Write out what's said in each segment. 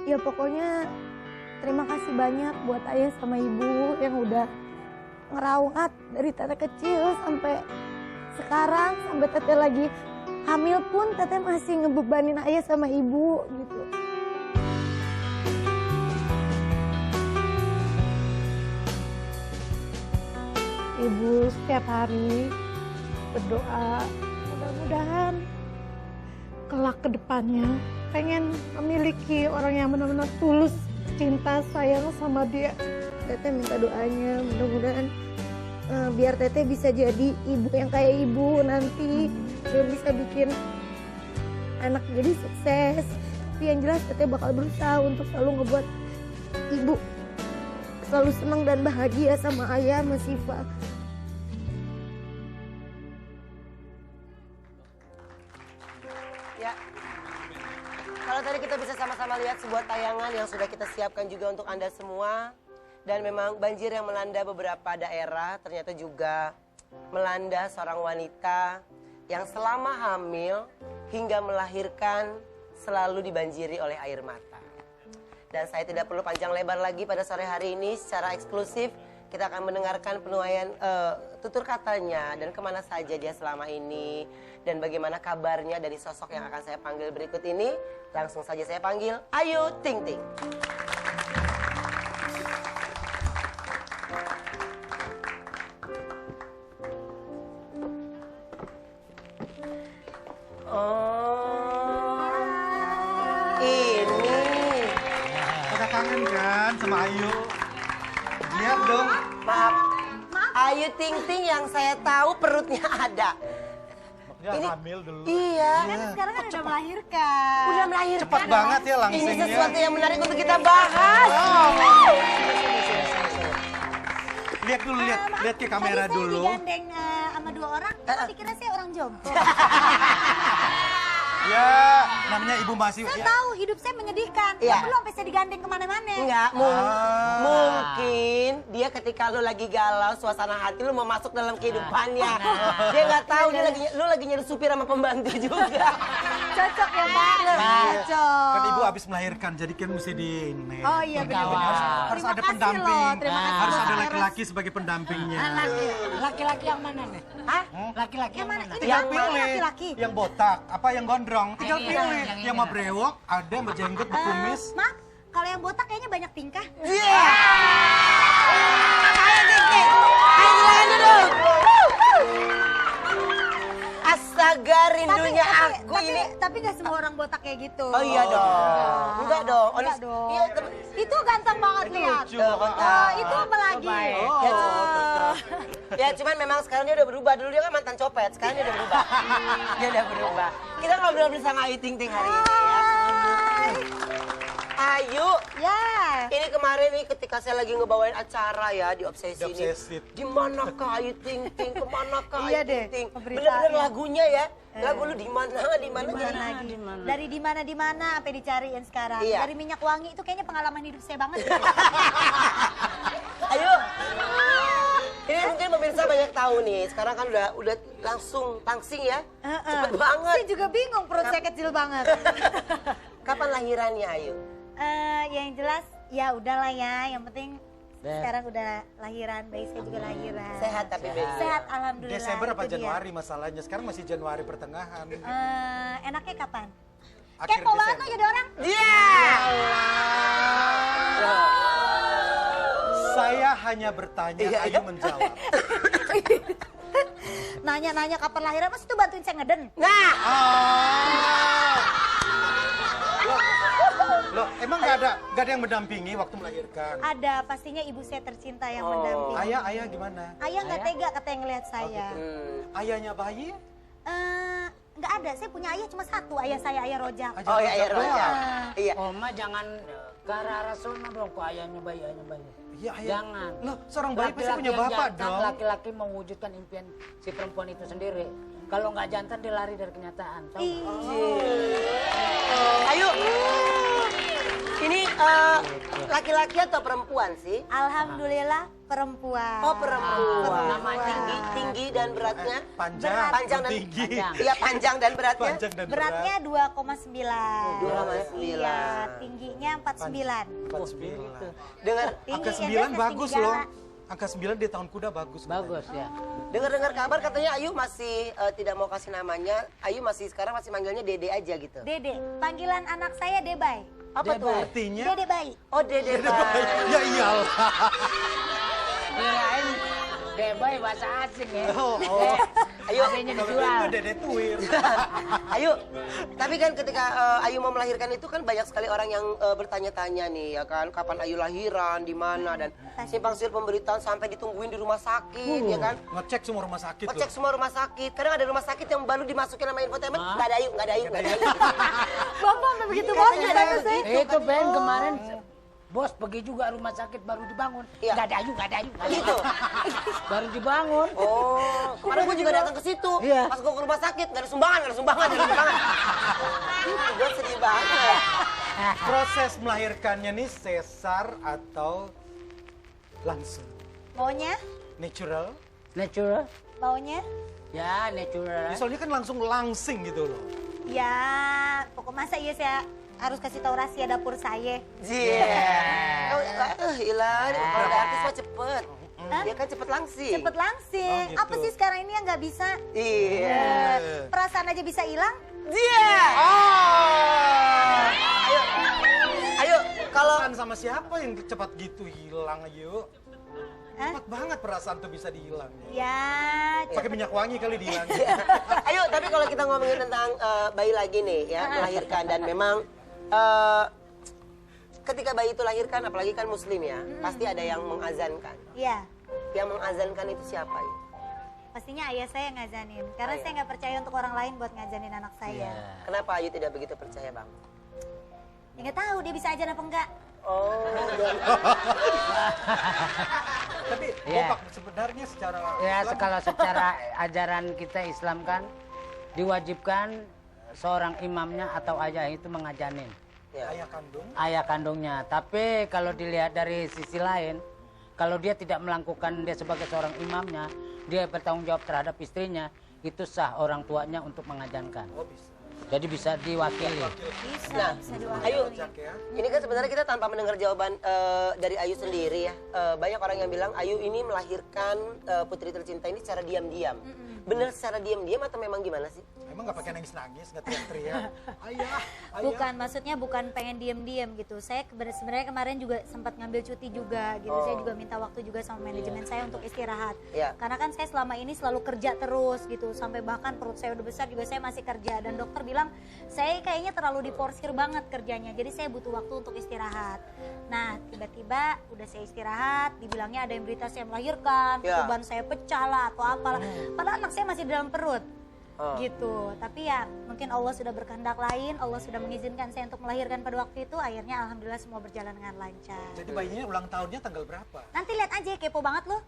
Ya pokoknya terima kasih banyak buat ayah sama ibu yang udah ngerawat dari teteh kecil sampai sekarang, sampai teteh lagi hamil pun teteh masih ngebebanin ayah sama ibu gitu. Ibu setiap hari berdoa mudah-mudahan kelak ke depannya pengen memiliki orang yang benar-benar tulus cinta sayang sama dia. Teteh minta doanya mudah-mudahan biar teteh bisa jadi ibu yang kayak ibu nanti, biar bisa bikin anak jadi sukses. Tapi yang jelas teteh bakal berusaha untuk selalu ngebuat ibu selalu senang dan bahagia sama ayah sama Siva. Ya, kalau tadi kita bisa sama-sama lihat sebuah tayangan yang sudah kita siapkan juga untuk Anda semua. Dan memang banjir yang melanda beberapa daerah ternyata juga melanda seorang wanita yang selama hamil hingga melahirkan selalu dibanjiri oleh air mata. Dan saya tidak perlu panjang lebar lagi pada sore hari ini, secara eksklusif kita akan mendengarkan penuaian tutur katanya dan kemana saja dia selama ini. Dan bagaimana kabarnya dari sosok yang akan saya panggil berikut ini. Langsung saja saya panggil Ayu Ting Ting. Oh, ini. Pada kangen kan sama Ayu? Lihat dong. Maaf. Ayu Ting Ting yang saya tahu perutnya ada. Dia hamil dulu. Iya. Kan sekarang kan udah melahirkan. Udah melahirkan. Cepat banget ya langsingnya. Ini sesuatu yang menarik untuk kita bahas. Lihat dulu, lihat ke kamera tadi dulu. Saya digandeng sama 2 orang, dikira saya orang jompo. Ya, namanya ibu masih. Saya tahu hidup saya menyedihkan. Iya. Nggak perlu sampai saya digandeng kemana-mana. Enggak, mungkin dia ketika lu lagi galau, suasana hati lu mau masuk dalam kehidupannya. Dia nggak tahu dia lu lagi nyari supir sama pembantu juga. Cocok ya Pak? Cocok. Kan ibu habis melahirkan, jadi kan mesti di ini. Oh iya benar-benar. Harus Terima ada kasih pendamping. loh, terima kasih. Harus ada Eros. laki-laki sebagai pendampingnya. Laki-laki yang mana nih? Hah? Laki-laki yang mana? Ini Tinggal apa pilih. laki-laki? Yang botak, apa yang gondrong. Tinggal Yang ini, pilih. yang ini. Yang mau brewok, ada yang berjenggot, berkumis. Maaf, kalau yang botak kayaknya banyak tingkah. Iya. Ayo Ting Ting. Ayo silakan duduk. Astaga, rindunya aku ini. Tapi nggak semua orang botak kayak gitu. Oh iya dong. Enggak dong. Enggak dong. Iya, Itu ganteng banget lihat. lucu. Itu apa lagi? ya cuman memang sekarang dia udah berubah. Dulu dia kan mantan copet, sekarang dia udah berubah. Dia udah berubah. Kita ngobrol bersama Ayu Ting Ting hari ini ya. Ayu, Ya. ini kemarin nih ketika saya lagi ngebawain acara ya di Obsesi Di ini. Obsesi. Di mana Kak Ayu Ting Ting? Kemana Kak Ayu Iya Ting deh, Ting? pemberitaan. Bener-bener lagunya ya. Lagu lu di mana jadi Dari di mana sampai dicariin sekarang. Iya. Dari minyak wangi itu kayaknya pengalaman hidup saya banget. Ayo. Ini mungkin pemirsa banyak tahu nih. Sekarang kan udah langsung tangsing ya. Cepet banget. Saya juga bingung, perut saya kecil banget. Kapan lahirannya Ayu? Yang jelas ya udahlah ya, yang penting sekarang udah lahiran, bayi saya juga lahiran. Sehat tapi baby. Sehat alhamdulillah. Desember apa itu dia. Januari masalahnya? Sekarang masih Januari pertengahan. Enaknya kapan? Akhir Kepo banget Desember. lo jadi orang. Iya. Saya hanya bertanya, Iya, Ayu iya. menjawab. Nanya-nanya kapan lahiran, mas itu bantuin saya ngeden. Nah, Loh, emang nggak ada yang mendampingi waktu melahirkan? Ada, pastinya ibu saya tercinta yang mendampingi. Ayah gimana? Ayah nggak tega katanya ngelihat saya. Ayahnya bayi? Nggak ada, saya punya ayah cuma satu, ayah saya, ayah Rojak. oh iya Roja. Iya. Oma jangan ke arah sono dong, ke ayahnya bayi. Iya, ayah. Jangan. Loh, seorang bayi pasti Laki-laki punya yang bapak jantan, dong. Laki-laki mewujudkan impian si perempuan itu sendiri. Kalau nggak jantan dia lari dari kenyataan. Tahu? Ih. Ayu. Ini Laki-laki atau perempuan sih? Alhamdulillah perempuan. Oh, perempuan. Namanya. Tinggi dan beratnya? Panjang, Panjang dan tinggi. Iya, panjang dan beratnya? Panjang dan Beratnya 2,9. 2,9. Iya, tingginya 49. 49. Dengar Angka Tinggi, 9 bagus tinggi loh. gala. Angka 9 di tahun kuda bagus. Bagus ya. dengar kabar katanya Ayu masih tidak mau kasih namanya. Ayu masih sekarang masih manggilnya Dede aja gitu. Dede, panggilan anak saya Debay. Apa tuh? Artinya? Dede bayi. Oh, Dede Bay. Ya iyalah. Kirain Debay bahasa asing ya. Oh. Ayo, Adanya Kalau dijual. itu Dede Tuir. Ayu, tapi kan ketika Ayu mau melahirkan itu kan banyak sekali orang yang bertanya-tanya nih ya kan, kapan Ayu lahiran, di mana dan simpang siur pemberitaan sampai ditungguin di rumah sakit ya kan. Ngecek semua rumah sakit Ngecek loh. semua rumah sakit. Kadang ada rumah sakit yang baru dimasukin nama infotainment, nggak ada Ayu, nggak ada Ayu, nggak ada Ayu. Bapak sampai begitu Katanya banget ada sama saya. begitu. Itu Ben kemarin bos pergi juga rumah sakit baru dibangun. Iya. Nggak ada Ayu, nggak ada Ayu. nggak ada Gitu. Ayu. Baru dibangun. Oh, kemarin gue juga datang ke situ. Iya. Pas gue ke rumah sakit, nggak ada sumbangan, nggak ada sumbangan, nggak ada sumbangan. Gue sedih banget. Proses melahirkannya nih sesar atau langsung? Maunya? Natural? Natural. Maunya? Ya, natural. Ya, soalnya kan langsing gitu loh. Ya, pokok masa iya saya harus kasih tahu rahasia dapur saya. Iya. Oh, hilang. Kalau ada artis mah cepet. Dia kan cepet langsing. Cepet langsing. Oh, gitu. Apa sih sekarang ini yang nggak bisa? Iya. Perasaan aja bisa hilang? Iya. Ayo. Ayo, kalau Kan sama siapa yang cepat gitu hilang, ayo? Hah? Cepat banget perasaan tuh bisa dihilang. Ya, Pakai minyak wangi kali dihilang. Ayo, tapi kalau kita ngomongin tentang bayi lagi nih ya, melahirkan dan memang ketika bayi itu lahirkan, apalagi kan muslim ya, pasti ada yang mengazankan. ya. Yang mengazankan itu siapa ya? Pastinya ayah saya yang ngajanin. Karena saya nggak percaya untuk orang lain buat ngajanin anak saya. Kenapa Ayu tidak begitu percaya bang? Ya nggak tahu dia bisa ajan apa enggak. Oh, Tapi Iya. Bopak sebenarnya secara Ya, Islam, kalau secara ajaran kita Islam kan diwajibkan seorang imamnya atau ayah itu mengajanin ya. ayah kandung ayah kandungnya. Tapi kalau dilihat dari sisi lain, kalau dia tidak melakukan dia sebagai seorang imamnya, dia bertanggung jawab terhadap istrinya, itu sah orang tuanya untuk mengajankan. oh bisa. Jadi bisa diwakili. Bisa, Nah, bisa diwakili. Ayu, Jak ya. ini kan sebenarnya kita tanpa mendengar jawaban dari Ayu sendiri ya. Banyak orang yang bilang Ayu ini melahirkan putri tercinta ini secara diam-diam. Bener secara diam-diam atau memang gimana sih? Emang nggak pakai nangis-nangis, nggak teriak-teriak. Ayah, ayah. Bukan, maksudnya bukan pengen diem-diem gitu. Saya sebenarnya kemarin juga sempat ngambil cuti juga gitu. Saya juga minta waktu juga sama manajemen saya untuk istirahat. Iya. Karena kan saya selama ini selalu kerja terus gitu. Sampai bahkan perut saya udah besar juga saya masih kerja. Dan dokter bilang saya kayaknya terlalu diporsir banget kerjanya. Jadi saya butuh waktu untuk istirahat. Nah tiba-tiba udah saya istirahat, dibilangnya ada yang berita saya melahirkan, Iya. beban saya pecah lah atau apalah. Padahal anak saya masih di dalam perut. Oh. Gitu, tapi ya mungkin Allah sudah berkehendak lain, Allah sudah mengizinkan saya untuk melahirkan pada waktu itu, akhirnya alhamdulillah semua berjalan dengan lancar. Jadi bayinya ulang tahunnya tanggal berapa? Nanti lihat aja, kepo banget loh.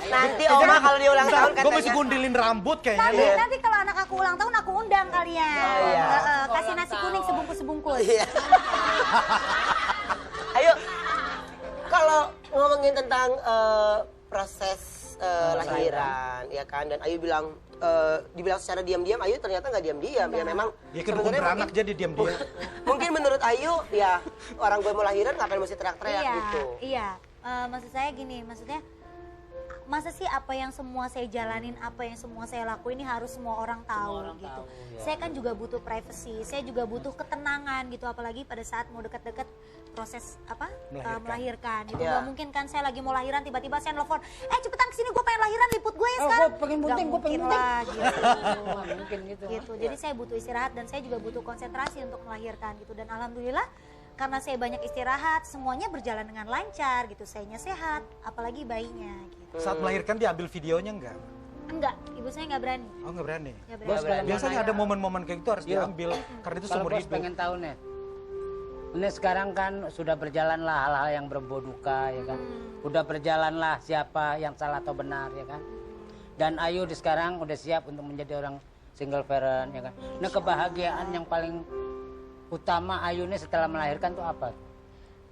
Nanti Oma kalau dia ulang tahun Gue masih katanya. gundilin rambut kayaknya Nanti, nih. nanti kalau anak aku ulang tahun aku undang kalian. Oh, iya. Kasih nasi kuning sebungkus-sebungkus. Iya. Ayo, kalau ngomongin tentang proses lahiran, ya kan, dan Ayu bilang dibilang secara diam-diam, Ayu ternyata nggak diam-diam, ya memang. Ya kan gue sebenarnya beranak mungkin- jadi diam-diam. Mungkin menurut Ayu, ya orang gue mau lahiran ngapain mesti teriak-teriak Iya, gitu. iya. Maksud saya gini, maksudnya masa sih apa yang semua saya jalanin, apa yang semua saya lakuin ini harus semua orang tahu gitu. Saya kan juga butuh privacy, saya juga butuh ketenangan gitu, apalagi pada saat mau deket-deket proses apa melahirkan gitu. Iya. Gak mungkin kan saya lagi mau lahiran tiba-tiba saya nelfon, cepetan kesini gue pengen lahiran, liput gue ya Oh, sekarang. gua pengen bunting, Gak gua pengen mungkin lah gitu. Wah, mungkin gitu. Gitu. Jadi saya butuh istirahat dan saya juga butuh konsentrasi untuk melahirkan gitu. Dan alhamdulillah karena saya banyak istirahat, semuanya berjalan dengan lancar gitu. Sayanya sehat, apalagi bayinya gitu. Saat melahirkan dia ambil videonya enggak? Enggak, ibu saya nggak berani. Oh nggak berani. Nggak Bos, berani. kalau Biasanya mau ada nanya, momen-momen kayak gitu harus Iya. diambil karena itu kalau seumur bos hidup. pengen tahu nih, ini sekarang kan sudah berjalan lah hal-hal yang berbau duka ya kan, udah berjalan lah siapa yang salah atau benar ya kan, dan Ayu di sekarang udah siap untuk menjadi orang single parent, ya kan. Nah, kebahagiaan yang paling utama Ayu ini setelah melahirkan tuh apa?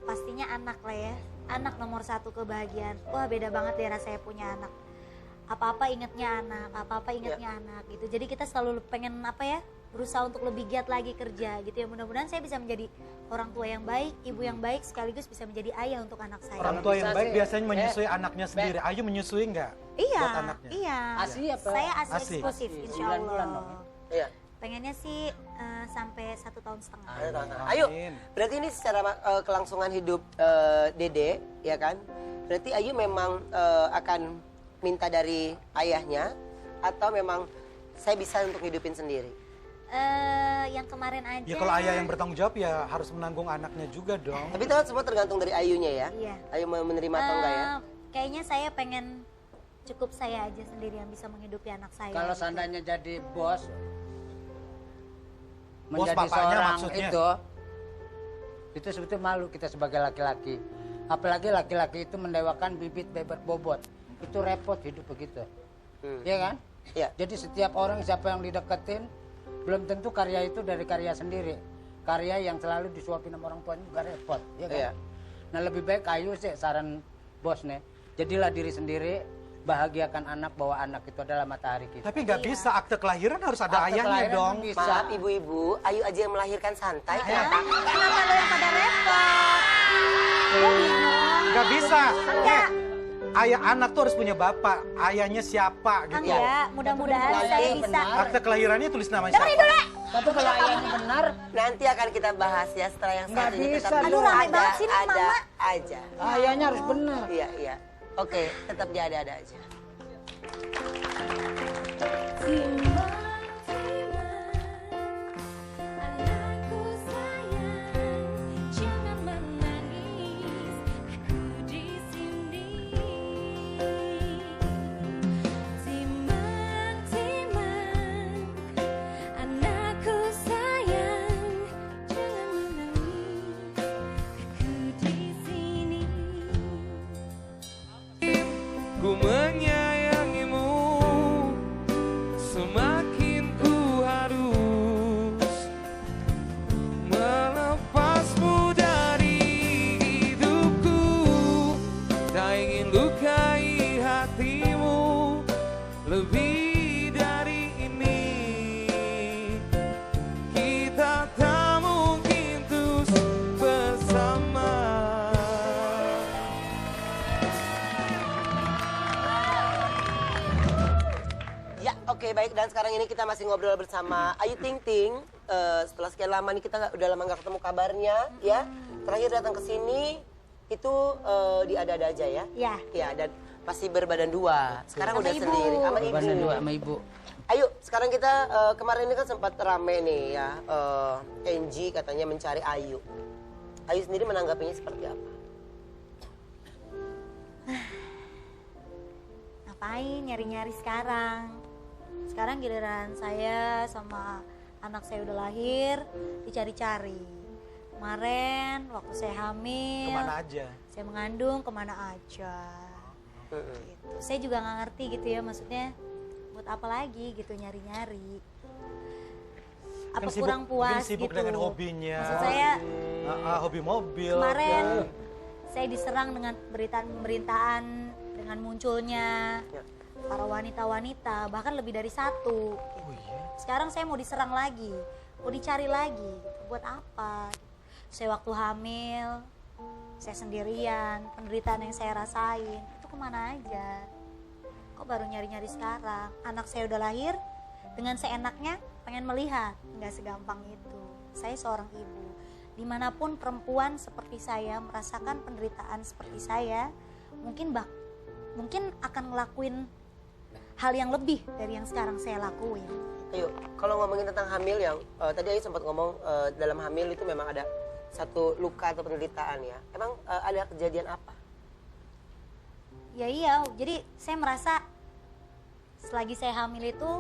Pastinya anak lah ya. Anak nomor satu kebahagiaan. Wah, beda banget deh rasanya punya anak. Apa-apa ingetnya anak, apa-apa ingetnya anak gitu. Jadi kita selalu pengen apa ya? Berusaha untuk lebih giat lagi kerja gitu ya. Mudah-mudahan saya bisa menjadi orang tua yang baik, ibu yang baik, sekaligus bisa menjadi ayah untuk anak saya. Orang tua yang bisa baik sih. biasanya menyusui anaknya sendiri. Ayu menyusui nggak? Iya, Buat anaknya. iya. ASI apa? Saya ASI ASI. eksklusif, insya 9 bulan Allah. dong. Iya. Pengennya sih sampai 1 tahun setengah. Ayo, Amin. berarti ini secara kelangsungan hidup Dede, ya kan? Berarti Ayu memang akan minta dari ayahnya atau memang saya bisa untuk hidupin sendiri? Yang kemarin aja. Ya kalau ayah yang bertanggung jawab ya harus menanggung anaknya juga dong. Tapi itu kan semua tergantung dari Ayunya ya. Iya. Ayu mau menerima atau enggak ya? Kayaknya saya pengen cukup saya aja sendiri yang bisa menghidupi anak saya. Kalau gitu. seandainya jadi bos, Bos menjadi bapaknya seorang maksudnya? itu sebetulnya malu kita sebagai laki-laki. Apalagi laki-laki itu mendewakan bibit bebek bobot. Itu repot hidup begitu. Iya kan? Iya. Jadi setiap orang siapa yang dideketin, belum tentu karya itu dari karya sendiri. Karya yang selalu disuapin sama orang tuanya juga repot. Iya kan? Iya. Nah lebih baik Ayu sih saran bos nih. Jadilah diri sendiri, bahagiakan anak bahwa anak itu adalah matahari kita. Tapi nggak bisa, akte kelahiran harus ada Akte ayahnya kelahiran dong. bisa. Maaf ibu-ibu, Ayu aja yang melahirkan santai. Ayah. Kenapa? Kenapa lo yang pada repot? Gue bingung. Nggak bisa. Ayah anak tuh harus punya bapak. Ayahnya siapa gitu. Enggak, mudah-mudahan Itu saya benar. bisa. Akte kelahirannya tulis nama siapa? Tapi kalau ayahnya benar, Nanti akan kita bahas ya setelah yang Nggak satu ini. bisa, Tetap Aduh, rame ada, banget sini, ada Mama. aja. ayahnya harus benar. Iya, iya. Oke, tetap dia ada aja. Anakku sayang, jangan menangis, aku di sini. Timan, timan, anakku sayang, jangan menangis, aku di sini. Ku menyayangimu, semakin ku harus melepasmu dari hidupku. Tak ingin lukai hatimu lebih dari ini. Kita tak mungkin terus bersama. Ya, oke baik. Dan sekarang ini kita masih ngobrol bersama Ayu Ting Ting. Setelah sekian lama nih kita udah lama nggak ketemu kabarnya, ya. Terakhir datang ke sini itu di ada-ada aja ya. Iya. Ya, dan masih berbadan dua. Sekarang Sama udah ibu. sendiri sama ibu. Berbanding dua sama ibu. Ayo, sekarang kita kemarin ini kan sempat rame nih ya. Angie katanya mencari Ayu. Ayu sendiri menanggapinya seperti apa? Ngapain nyari-nyari sekarang? Sekarang giliran saya sama anak saya udah lahir, dicari-cari. Kemarin waktu saya hamil, Kemana aja? saya mengandung kemana aja. Gitu. Saya juga nggak ngerti gitu ya, maksudnya buat apa lagi gitu nyari-nyari. Apa Kan sibuk- kurang puas mungkin sibuk gitu. dengan hobinya. Maksud saya Hobi mobil. kemarin saya diserang dengan pemberitaan dengan munculnya para wanita-wanita, bahkan lebih dari satu. Oh iya. Sekarang saya mau diserang lagi, mau dicari lagi. Buat apa? Saya waktu hamil, saya sendirian, penderitaan yang saya rasain, itu kemana aja? Kok baru nyari-nyari sekarang? Anak saya udah lahir, dengan seenaknya pengen melihat. Nggak segampang itu. Saya seorang ibu. Dimanapun perempuan seperti saya merasakan penderitaan seperti saya, mungkin akan ngelakuin hal yang lebih dari yang sekarang saya lakuin. Ayo, kalau ngomongin tentang hamil yang tadi Ayu sempat ngomong dalam hamil itu memang ada satu luka atau penderitaan ya. Emang ada kejadian apa? Ya iya, jadi saya merasa selagi saya hamil itu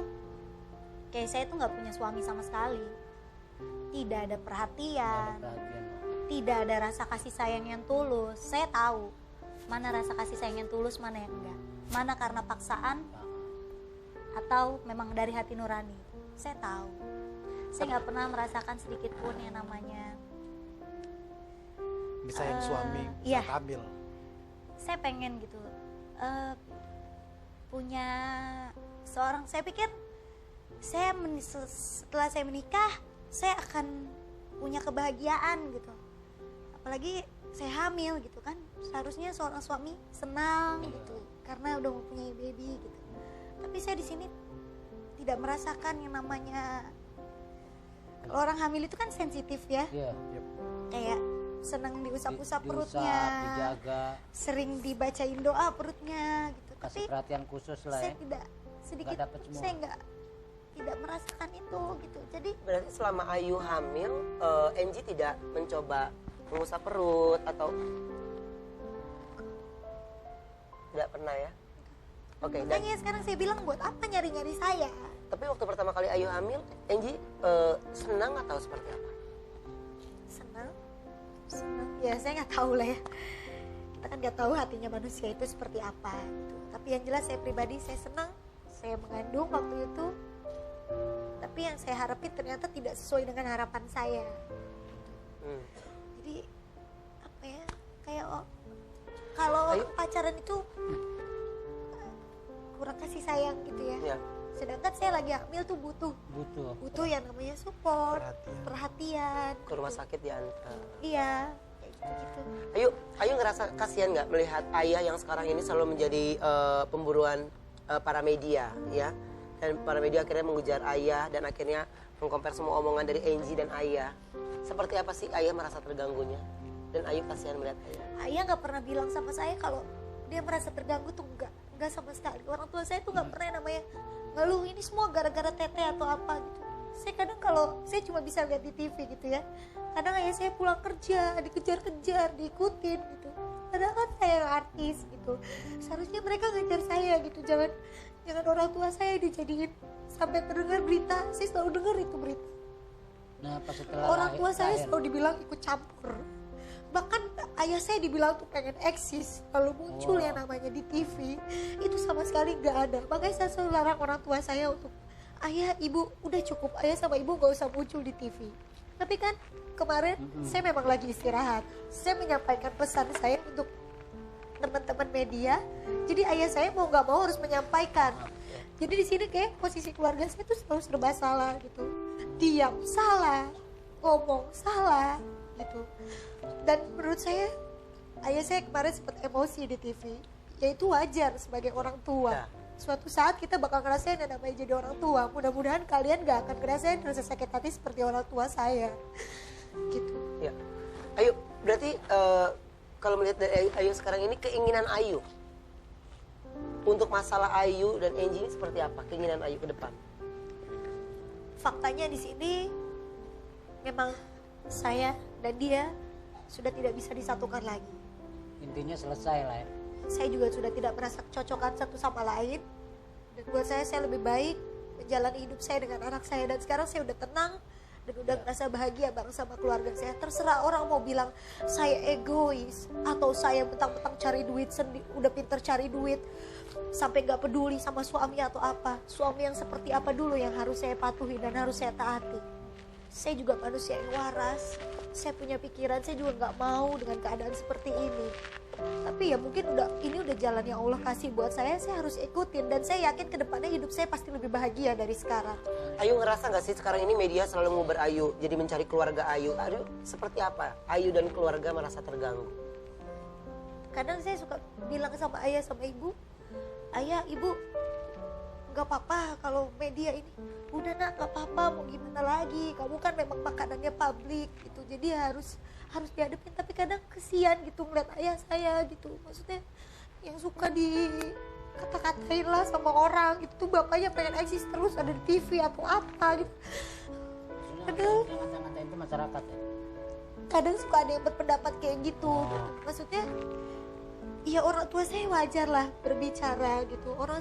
kayak saya tuh nggak punya suami sama sekali. Tidak ada perhatian, tidak ada rasa kasih sayang yang tulus. Saya tahu mana rasa kasih sayang yang tulus, mana yang enggak. Mana karena paksaan atau memang dari hati nurani. saya tahu. Saya nggak pernah merasakan sedikit pun yang namanya Disayang suami iya. saat hamil. saya pengen gitu punya seorang. Saya pikir setelah saya menikah saya akan punya kebahagiaan gitu, apalagi saya hamil gitu kan. Seharusnya seorang suami senang gitu karena udah mempunyai baby gitu. Tapi saya di sini tidak merasakan yang namanya, kalau orang hamil itu kan sensitif ya, Iya. kayak senang diusap-usap Diusap, perutnya, dijaga, sering dibacain doa perutnya gitu. kasih Tapi perhatian khusus lah saya ya. tidak sedikit, Nggak dapet semua. saya tidak merasakan itu gitu. Jadi Berarti selama Ayu hamil, Angie tidak mencoba mengusap perut atau tidak pernah ya? Oke, dan makanya sekarang saya bilang buat apa nyari-nyari saya? tapi waktu pertama kali Ayu hamil, Angie senang atau seperti apa? Senang, ya saya nggak tahu lah ya, kita kan nggak tahu hatinya manusia itu seperti apa gitu. Tapi yang jelas saya pribadi saya senang, saya mengandung waktu itu. Tapi yang saya harapin ternyata tidak sesuai dengan harapan saya. Hmm. Jadi apa ya, kayak kalau Ayo. pacaran itu kurang kasih sayang gitu ya. Ya. Sedangkan saya lagi hamil tuh butuh yang namanya support, perhatian. Ke rumah sakit diantar. Iya, kayak gitu-gitu. Ayu ngerasa kasihan nggak melihat ayah yang sekarang ini selalu menjadi pemburuan para media, ya? Dan para media akhirnya mengejar ayah dan akhirnya mengcompare semua omongan dari Angie dan ayah. Seperti apa sih ayah merasa terganggunya? Dan Ayu kasihan melihat ayah. Ayah nggak pernah bilang sama saya kalau dia merasa terganggu tuh enggak sama sekali. Orang tua saya tuh nggak pernah namanya ngeluh ini semua gara-gara teteh atau apa gitu. Saya kadang kalau saya cuma bisa lihat di TV gitu ya. Kadang ayah saya pulang kerja dikejar-kejar, diikutin gitu. Padahal kan saya yang artis gitu. Seharusnya mereka ngejar saya gitu. Jangan orang tua saya dijadiin sampai terdengar berita. Saya selalu dengar itu berita. Nah, pas setelah Orang tua saya lahir, selalu dibilang ikut campur. Bahkan ayah saya dibilang tuh pengen eksis, lalu muncul yang namanya di TV. Itu sama sekali nggak ada. Makanya saya selalu larang orang tua saya untuk, ayah, ibu, udah cukup. Ayah sama ibu gak usah muncul di TV. Tapi kan kemarin saya memang lagi istirahat. Saya menyampaikan pesan saya untuk teman-teman media. Jadi ayah saya mau nggak mau harus menyampaikan. Jadi di sini kayak posisi keluarga saya tuh selalu serba salah gitu. Diam salah, ngomong salah gitu. Dan menurut saya ayah saya kemarin sempat emosi di TV. Ya itu wajar sebagai orang tua. Ya. Suatu saat kita bakal ngerasain yang namanya jadi orang tua. Mudah-mudahan kalian gak akan ngerasain rasa sakit hati seperti orang tua saya. Gitu. Ya. Ayu, berarti kalau melihat dari Ayu sekarang ini, keinginan Ayu untuk masalah Ayu dan Angie ini seperti apa? Keinginan Ayu ke depan? Faktanya di sini memang saya dan dia sudah tidak bisa disatukan lagi. intinya selesai lah ya. Saya juga sudah tidak merasa kecocokan satu sama lain. Dan buat saya lebih baik menjalani hidup saya dengan anak saya. Dan sekarang saya udah tenang dan udah merasa bahagia bareng sama keluarga saya. Terserah orang mau bilang saya egois atau saya betang-betang cari duit sendiri, udah pinter cari duit sampai gak peduli sama suami atau apa. Suami yang seperti apa dulu yang harus saya patuhi dan harus saya taati. Saya juga manusia yang waras, saya punya pikiran, saya juga gak mau dengan keadaan seperti ini. Tapi ya mungkin ini udah jalan yang Allah kasih buat saya harus ikutin. Dan saya yakin kedepannya hidup saya pasti lebih bahagia dari sekarang. Ayu ngerasa gak sih sekarang ini media selalu nguber Ayu, jadi mencari keluarga Ayu. Ayu seperti apa? Ayu dan keluarga merasa terganggu. Kadang saya suka bilang sama ayah sama ibu, ayah ibu gak apa-apa kalau media ini. Udah nak, gak apa-apa, mau gimana lagi. Kamu kan memang makanannya publik gitu, jadi harus dihadapin. Tapi kadang kesian gitu ngeliat ayah saya gitu. Maksudnya yang suka dikata-katain lah sama orang gitu. Bapaknya pengen eksis terus ada di TV atau apa gitu. Kadang Ngata-ngata itu masyarakat ya. kadang suka ada yang berpendapat kayak gitu. Maksudnya ya orang tua saya wajar lah berbicara gitu. Orang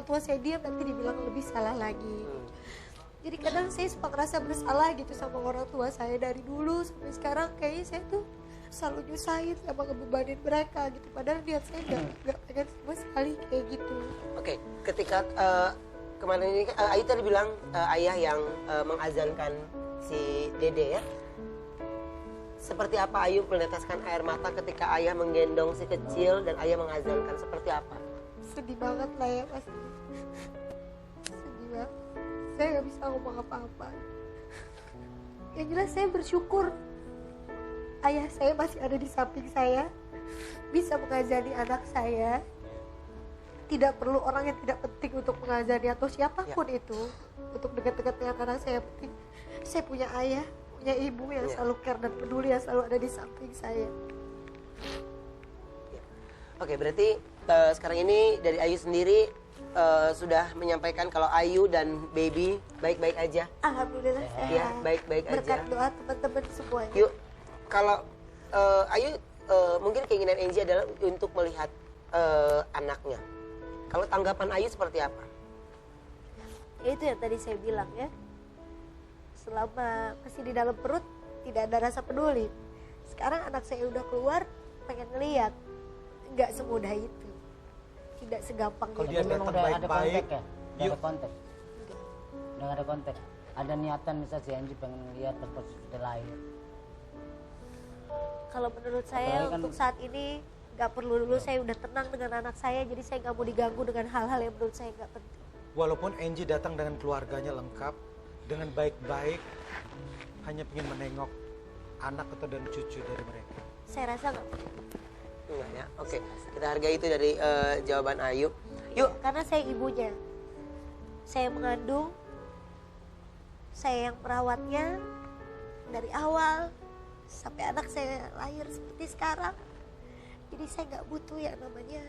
tua saya diam nanti dibilang lebih salah lagi. Jadi kadang saya suka ngerasa bersalah gitu sama orang tua saya dari dulu sampai sekarang. Kayaknya saya tuh selalu nyusahin sama ngebebanin mereka gitu. Padahal niat saya gak pengen sama sekali kayak gitu. Oke, ketika kemarin ini Ayu tadi bilang ayah yang mengazankan si Dede ya. Seperti apa Ayu meneteskan air mata ketika ayah menggendong si kecil dan ayah mengazankan, seperti apa? Sedih banget lah ya Mas. Sedih banget. Saya nggak bisa ngomong apa-apa. Yang jelas saya bersyukur ayah saya masih ada di samping saya, bisa mengazani anak saya. Tidak perlu orang yang tidak penting untuk mengazani atau siapapun itu untuk dekat-dekat dengan anak saya. Penting saya punya ayah, punya ibu yang selalu care dan peduli, yang selalu ada di samping saya. Oke, berarti sekarang ini dari Ayu sendiri sudah menyampaikan kalau Ayu dan baby baik-baik aja. Alhamdulillah sehat. Ya, baik-baik aja. Berkat doa teman-teman semuanya. Yuk, kalau Ayu mungkin keinginan Angie adalah untuk melihat anaknya. Kalau tanggapan Ayu seperti apa? Ya, itu yang tadi saya bilang ya. Selama masih di dalam perut tidak ada rasa peduli. Sekarang anak saya udah keluar, pengen ngeliat. Nggak semudah itu. Tidak segampang Kalau itu. dia Memang datang udah ada baik-baik, kontak ya? Udah yuk. ada kontak? Udah ada kontak? Ada niatan misal si Angie pengen ngeliat atau sudah lahir? Kalau menurut saya Apalagi kan- untuk saat ini nggak perlu dulu, saya udah tenang dengan anak saya, jadi saya nggak mau diganggu dengan hal-hal yang menurut saya nggak penting. Walaupun Angie datang dengan keluarganya lengkap, dengan baik-baik, hanya ingin menengok anak atau dan cucu dari mereka. Saya rasa nggak perlu. Enggak ya, oke. Kita hargai itu dari jawaban Ayu. Yuk, Karena saya ibunya, saya mengandung, saya yang merawatnya dari awal sampai anak saya lahir seperti sekarang. Jadi saya nggak butuh yang namanya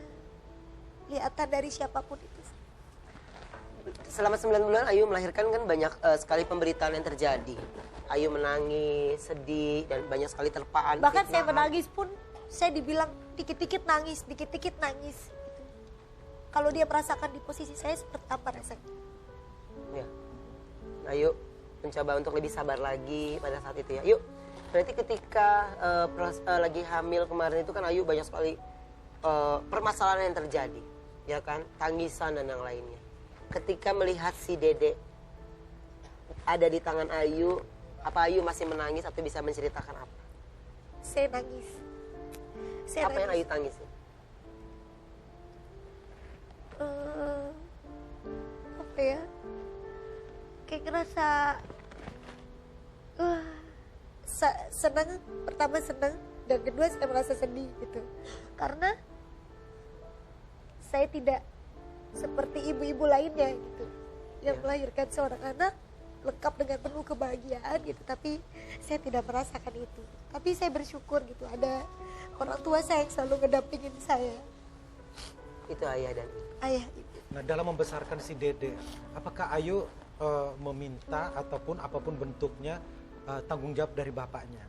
lihatan dari siapapun itu. selama 9 bulan Ayu melahirkan kan banyak sekali pemberitaan yang terjadi. Ayu menangis, sedih, dan banyak sekali terpaan. Bahkan saya fitnahan. menangis pun saya dibilang dikit-dikit nangis, dikit-dikit nangis. Gitu. Kalau dia merasakan di posisi saya seperti apa rasanya? Ya. Ayu mencoba untuk lebih sabar lagi pada saat itu ya. Yuk, berarti ketika lagi hamil kemarin itu kan Ayu banyak sekali permasalahan yang terjadi, ya kan, tangisan dan yang lainnya. Ketika melihat si Dede ada di tangan Ayu, apa Ayu masih menangis atau bisa menceritakan apa? Saya nangis. Saya Apa yang nangis. Ayu tangisi? Apa ya? Kayak ngerasa senang, pertama senang dan kedua saya merasa sedih gitu. Karena saya tidak seperti ibu-ibu lainnya gitu yang melahirkan seorang anak lengkap dengan penuh kebahagiaan gitu, tapi saya tidak merasakan itu. Tapi saya bersyukur gitu ada orang tua saya yang selalu ngedampingin saya, Itu ayah dan ibu. ayah ibu. Nah, dalam membesarkan si Dede, apakah Ayu meminta ataupun apapun bentuknya tanggung jawab dari bapaknya?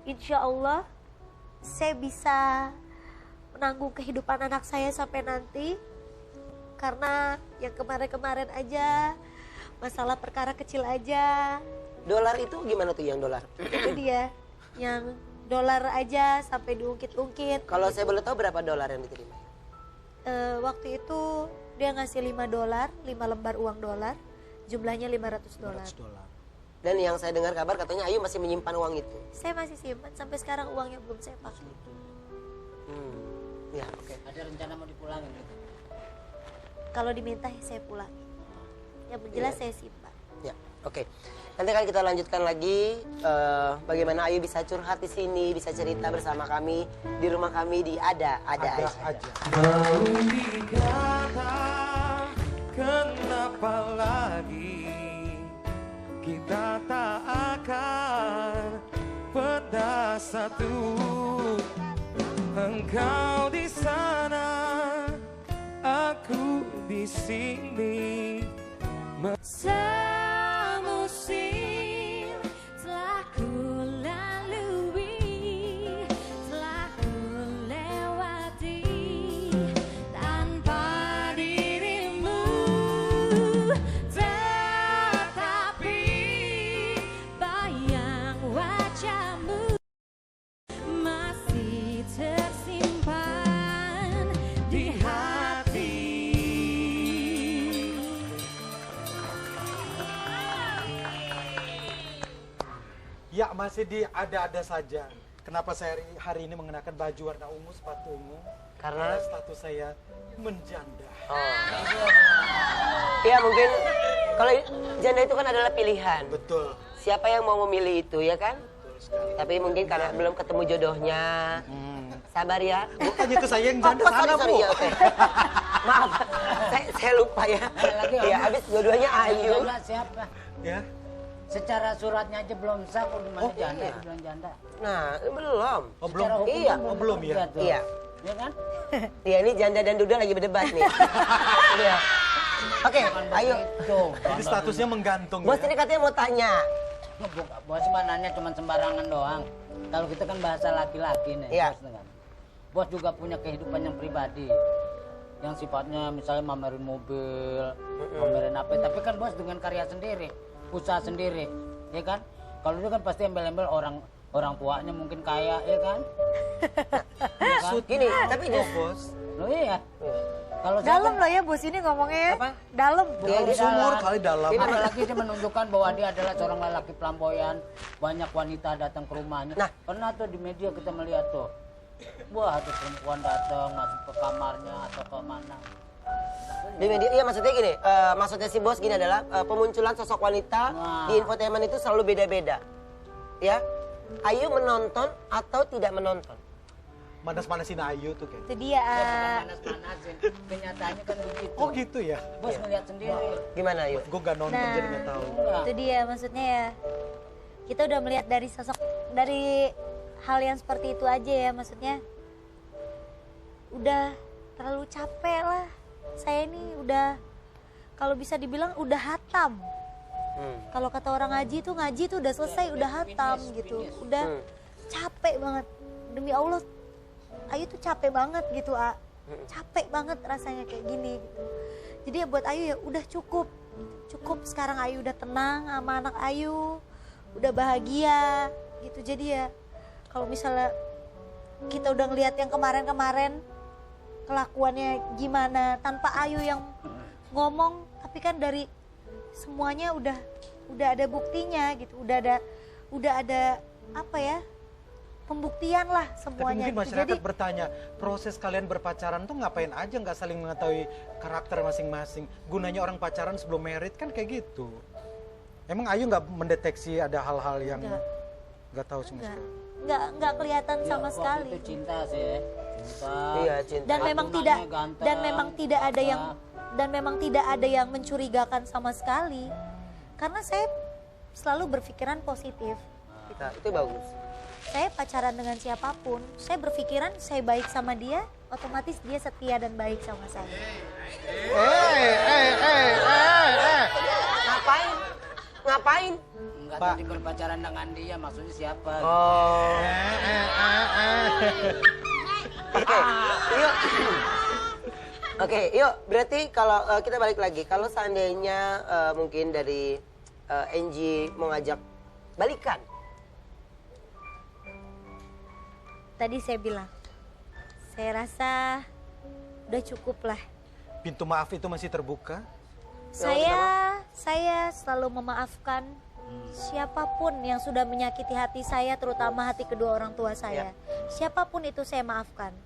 Insya Allah saya bisa menanggung kehidupan anak saya sampai nanti. Karena yang kemarin-kemarin aja, masalah perkara kecil aja, Dolar itu gimana tuh yang dolar? itu dia. Yang dolar aja sampai diungkit-ungkit. Kalau saya boleh tahu berapa dolar yang diterima? Waktu itu dia ngasih $5, 5 lembar uang dolar, jumlahnya $500. $100. Dan yang saya dengar kabar katanya Ayu masih menyimpan uang itu. Saya masih simpan, sampai sekarang uangnya belum saya pakai. Ya, oke. Ada rencana mau dipulangin gitu? Kalau diminta ya saya pulangi. Yang jelas saya simpan. Ya, oke. Nanti akan kita lanjutkan lagi bagaimana Ayu bisa curhat di sini, bisa cerita bersama kami di rumah kami di Ada Ada Aja. aja. Mau dikata kenapa lagi kita tak akan pernah satu. Engkau di sana, aku di sini. Semusim telah ku lalui, telah ku lewati tanpa dirimu, tetapi bayang wajahmu masih tersimpan di hati. Ya masih di ada-ada saja. Kenapa saya hari ini mengenakan baju warna ungu, sepatu ungu? Karena status saya menjanda. ya mungkin kalau janda itu kan adalah pilihan. Betul. Siapa yang mau memilih itu ya kan? Tapi mungkin karena belum ketemu jodohnya. Sabar ya. Bukannya ke saya yang janda sana, sorry, Bu. ya, oke. Maaf, saya lupa ya. Lagi, Ya, habis dua-duanya Ayu. Janda siapa? Ya. Secara suratnya aja belum sah, kok gimana Oh, janda iya. dibilang janda? Nah, belum. Oh, belum. Secara hukum Iya. kan Oh, belum ya? tuh. Iya. Iya kan? Iya, ini janda dan duda lagi berdebat nih. Iya. Oke, ayo. Tuh. Jadi statusnya menggantung Bos ya. ini katanya mau tanya. Bos cuma nanya cuma sembarangan doang. Kalau kita kan bahasa laki-laki nih, Iya. bos kan. Bos juga punya kehidupan yang pribadi. Yang sifatnya misalnya mamerin mobil, mamerin apa. Tapi kan bos dengan karya sendiri, usaha sendiri, ya kan? Kalau dia kan pasti embel-embel orang tuanya mungkin kaya, ya kan? Ya kan? Gini, tapi Oh, bos. Loh iya. Kalau saya Dalam kan- loh ya bos ini ngomongnya ya. Apa? Dalam. Iya, dia Sumur kali dalam. Dia apalagi dia menunjukkan bahwa dia adalah seorang lelaki pelamboyan, banyak wanita datang ke rumahnya. Nah. Pernah tuh di media kita melihat tuh, wah ada perempuan datang masuk ke kamarnya atau ke mana. di media, iya maksudnya gini, maksudnya si bos gini adalah pemunculan sosok wanita Nah. di infotainment itu selalu beda-beda. Ya, Ayu menonton atau tidak menonton? Manas-manasin Ayu tuh kayak. Itu dia. Ya bukan panas-panasin, kenyataannya kan begitu. Oh gitu ya? Bos melihat sendiri. Gimana Ayu? Gue gak nonton Nah. jadi gak tahu. Enggak. Itu dia maksudnya ya. Kita udah melihat dari sosok, dari hal yang seperti itu aja ya maksudnya. Udah terlalu capek lah. Saya ini udah, kalau bisa dibilang udah hatam. Kalau kata orang ngaji tuh udah selesai, udah hatam gitu. Udah capek banget. Demi Allah, Ayu tuh capek banget gitu, A. Capek banget rasanya kayak gini gitu. Jadi ya buat Ayu ya udah cukup. Cukup sekarang Ayu udah tenang sama anak Ayu. Udah bahagia gitu. Jadi ya kalau misalnya kita udah ngelihat yang kemarin-kemarin kelakuannya gimana tanpa Ayu yang ngomong, tapi kan dari semuanya udah ada buktinya gitu. Udah ada apa ya? Pembuktian lah Tapi semuanya. mungkin gitu. masyarakat bertanya, proses kalian berpacaran tuh ngapain aja nggak saling mengetahui karakter masing-masing? Gunanya orang pacaran sebelum merit kan kayak gitu. Emang Ayu nggak mendeteksi ada hal-hal yang nggak tahu sama sekali? nggak kelihatan Ya, sama waktu sekali. itu cinta sih ya. Cinta. Iya, cinta. Dan memang Tunannya tidak ganteng, dan memang tidak ada yang cakep. dan memang tidak ada yang mencurigakan sama sekali. Karena saya selalu berpikiran positif. Nah, itu bagus. Saya pacaran dengan siapapun, saya berpikiran saya baik sama dia, otomatis dia setia dan baik sama saya. Ngapain? Enggak Pak. tadi berpacaran dengan dia, maksudnya siapa? Oh. Oke, yuk. Oke, yuk. Berarti kalau kita balik lagi, kalau seandainya mungkin dari Angie mau ngajak balikan, Tadi saya bilang, saya rasa udah cukup lah. Pintu maaf itu masih terbuka? Saya selalu memaafkan siapapun yang sudah menyakiti hati saya, terutama hati kedua orang tua saya. Siapapun itu saya maafkan.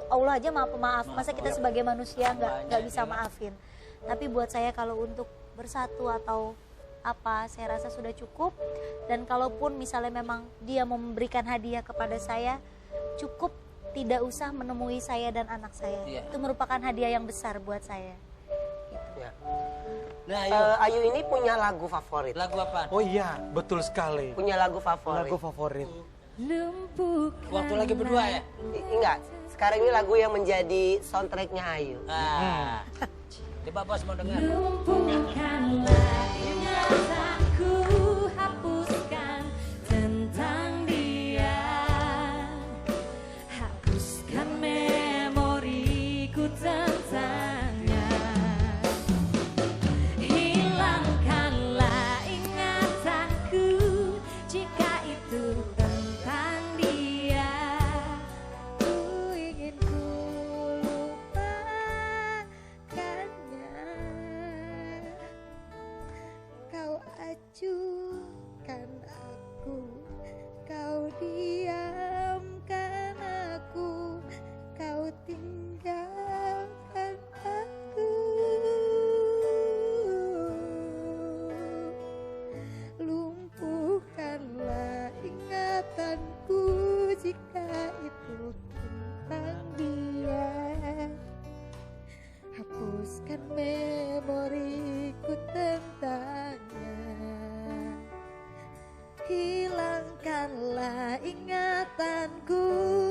Allah aja maaf pemaaf, masa kita sebagai manusia nggak bisa maafin. Tapi buat saya kalau untuk bersatu atau apa, saya rasa sudah cukup. Dan kalaupun misalnya memang dia mau memberikan hadiah kepada saya, cukup tidak usah menemui saya dan anak saya. Iya. Itu merupakan hadiah yang besar buat saya. ya. Nah, ayo. Ayu ini punya lagu favorit. Lagu apa? Oh iya, betul sekali. Punya lagu favorit. Lagu favorit. Waktu lagi berdua ya? Enggak. Sekarang ini lagu yang menjadi soundtracknya Ayu. Ah. Coba bos mau dengar. Lumpuhkanlah ingatanku, hapuskan tentang dia, hapuskan memoriku tentangnya, hilangkanlah ingatanku jika itu tentang dia, ku ingin ku lupakannya.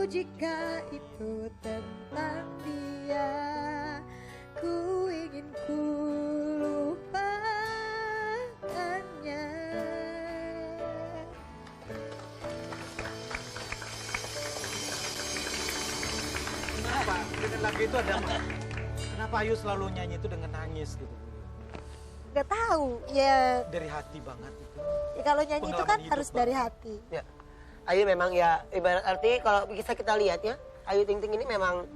jika itu tentang dia. Ku ingin ku lupakannya. Kenapa dengan lagu itu ada apa? Kenapa Ayu selalu nyanyi itu dengan nangis gitu? Gak tahu ya, Dari hati banget itu. ya kalau nyanyi itu kan Pengalaman harus hidup dari hati. Ya. Ayu memang ya ibarat arti kalau bisa kita lihat ya, Ayu Ting Ting ini memang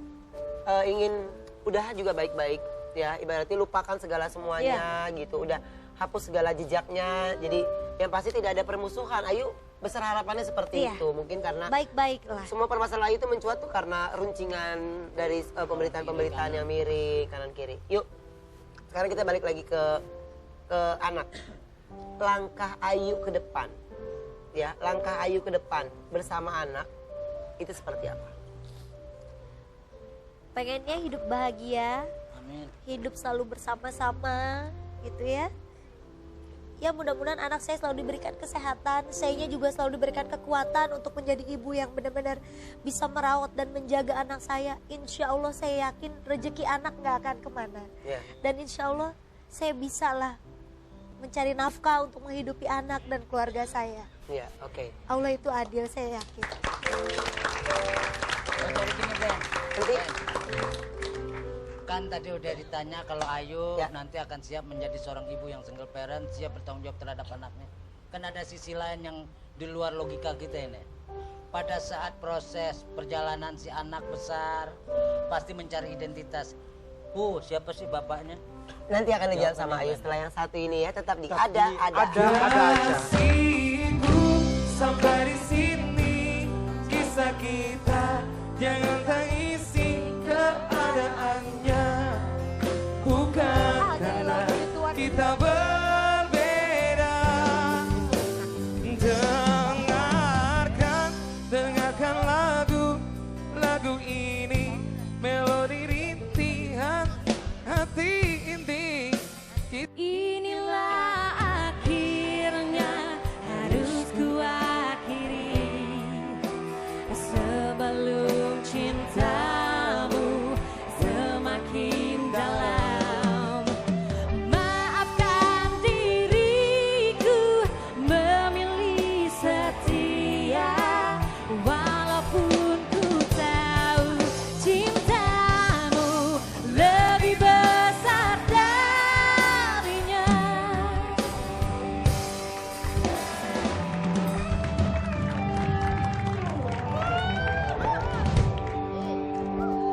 ingin udah juga baik-baik ya, ibaratnya lupakan segala semuanya gitu, udah hapus segala jejaknya. Jadi yang pasti tidak ada permusuhan. Ayu besar harapannya seperti Iya. itu. Mungkin karena Baik-baik lah. semua permasalahan itu mencuat tuh karena runcingan dari pemberitaan-pemberitaan yang mirip kanan kiri. Yuk, sekarang kita balik lagi ke anak. Langkah Ayu ke depan, ya, langkah Ayu ke depan bersama anak itu seperti apa? Pengennya hidup bahagia, Amin. hidup selalu bersama-sama gitu ya. Ya mudah-mudahan anak saya selalu diberikan kesehatan, sayanya juga selalu diberikan kekuatan untuk menjadi ibu yang benar-benar bisa merawat dan menjaga anak saya. Insya Allah saya yakin rezeki anak gak akan kemana. Ya. Dan insya Allah saya bisa lah mencari nafkah untuk menghidupi anak dan keluarga saya. Ya, oke. Allah itu adil, saya yakin. Jadi gini Ben, Nanti kan tadi udah ditanya kalau Ayu Ya. nanti akan siap menjadi seorang ibu yang single parent, siap bertanggung jawab terhadap anaknya. Kan ada sisi lain yang di luar logika kita ini. Pada saat proses perjalanan si anak besar, pasti mencari identitas. Siapa sih bapaknya? nanti akan dijawab sama Ayu setelah yang satu ini ya, tetap di ada Ada aja. Kasihku sampai di sini kisah kita, jangan tangisi keadaannya, bukan karena kita berbeda. Dengarkan lagu ini, melodi rintihan hati inti. Inilah akhirnya harus ku akhiri sebelum cintamu semakin dalam. Maafkan diriku memilih setia walaupun ku tahu cintamu lebih besar darinya.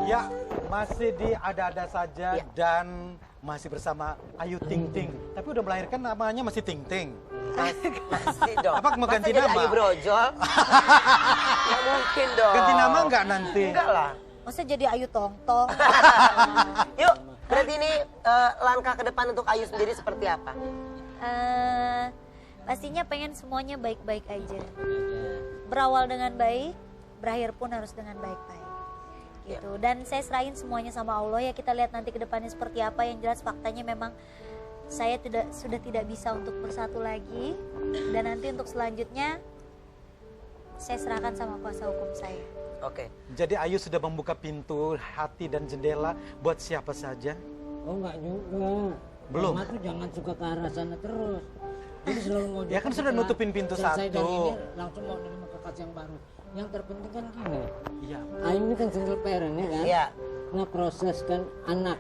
Ya, masih di ada-ada saja Ya. dan masih bersama Ayu Ting Ting. Tapi udah melahirkan namanya masih Ting Ting. Pasti dong. Apa mau Masa ganti jadi nama? Ayu brojol? Nggak mungkin dong. Ganti nama nggak nanti? Enggak lah. Masa jadi Ayu Tong Tong? Yuk, berarti ini langkah ke depan untuk Ayu sendiri seperti apa? Pastinya pengen semuanya baik-baik aja. Berawal dengan baik, berakhir pun harus dengan baik-baik. Gitu. Dan saya serahin semuanya sama Allah ya, kita lihat nanti ke depannya seperti apa. Yang jelas faktanya memang saya sudah tidak bisa untuk bersatu lagi, dan nanti untuk selanjutnya saya serahkan sama kuasa hukum saya. Oke. Jadi Ayu sudah membuka pintu hati dan jendela buat siapa saja. Oh enggak juga. Belum. Mama tuh jangan suka ke arah sana terus. Jadi selalu mau Ya kan sudah nutupin pintu selesai satu. dari ini langsung mau nerima kekasih yang baru. Yang terpenting kan gini. Iya. Ayu ini kan single parent ya kan? Iya. Ngeproses kan anak.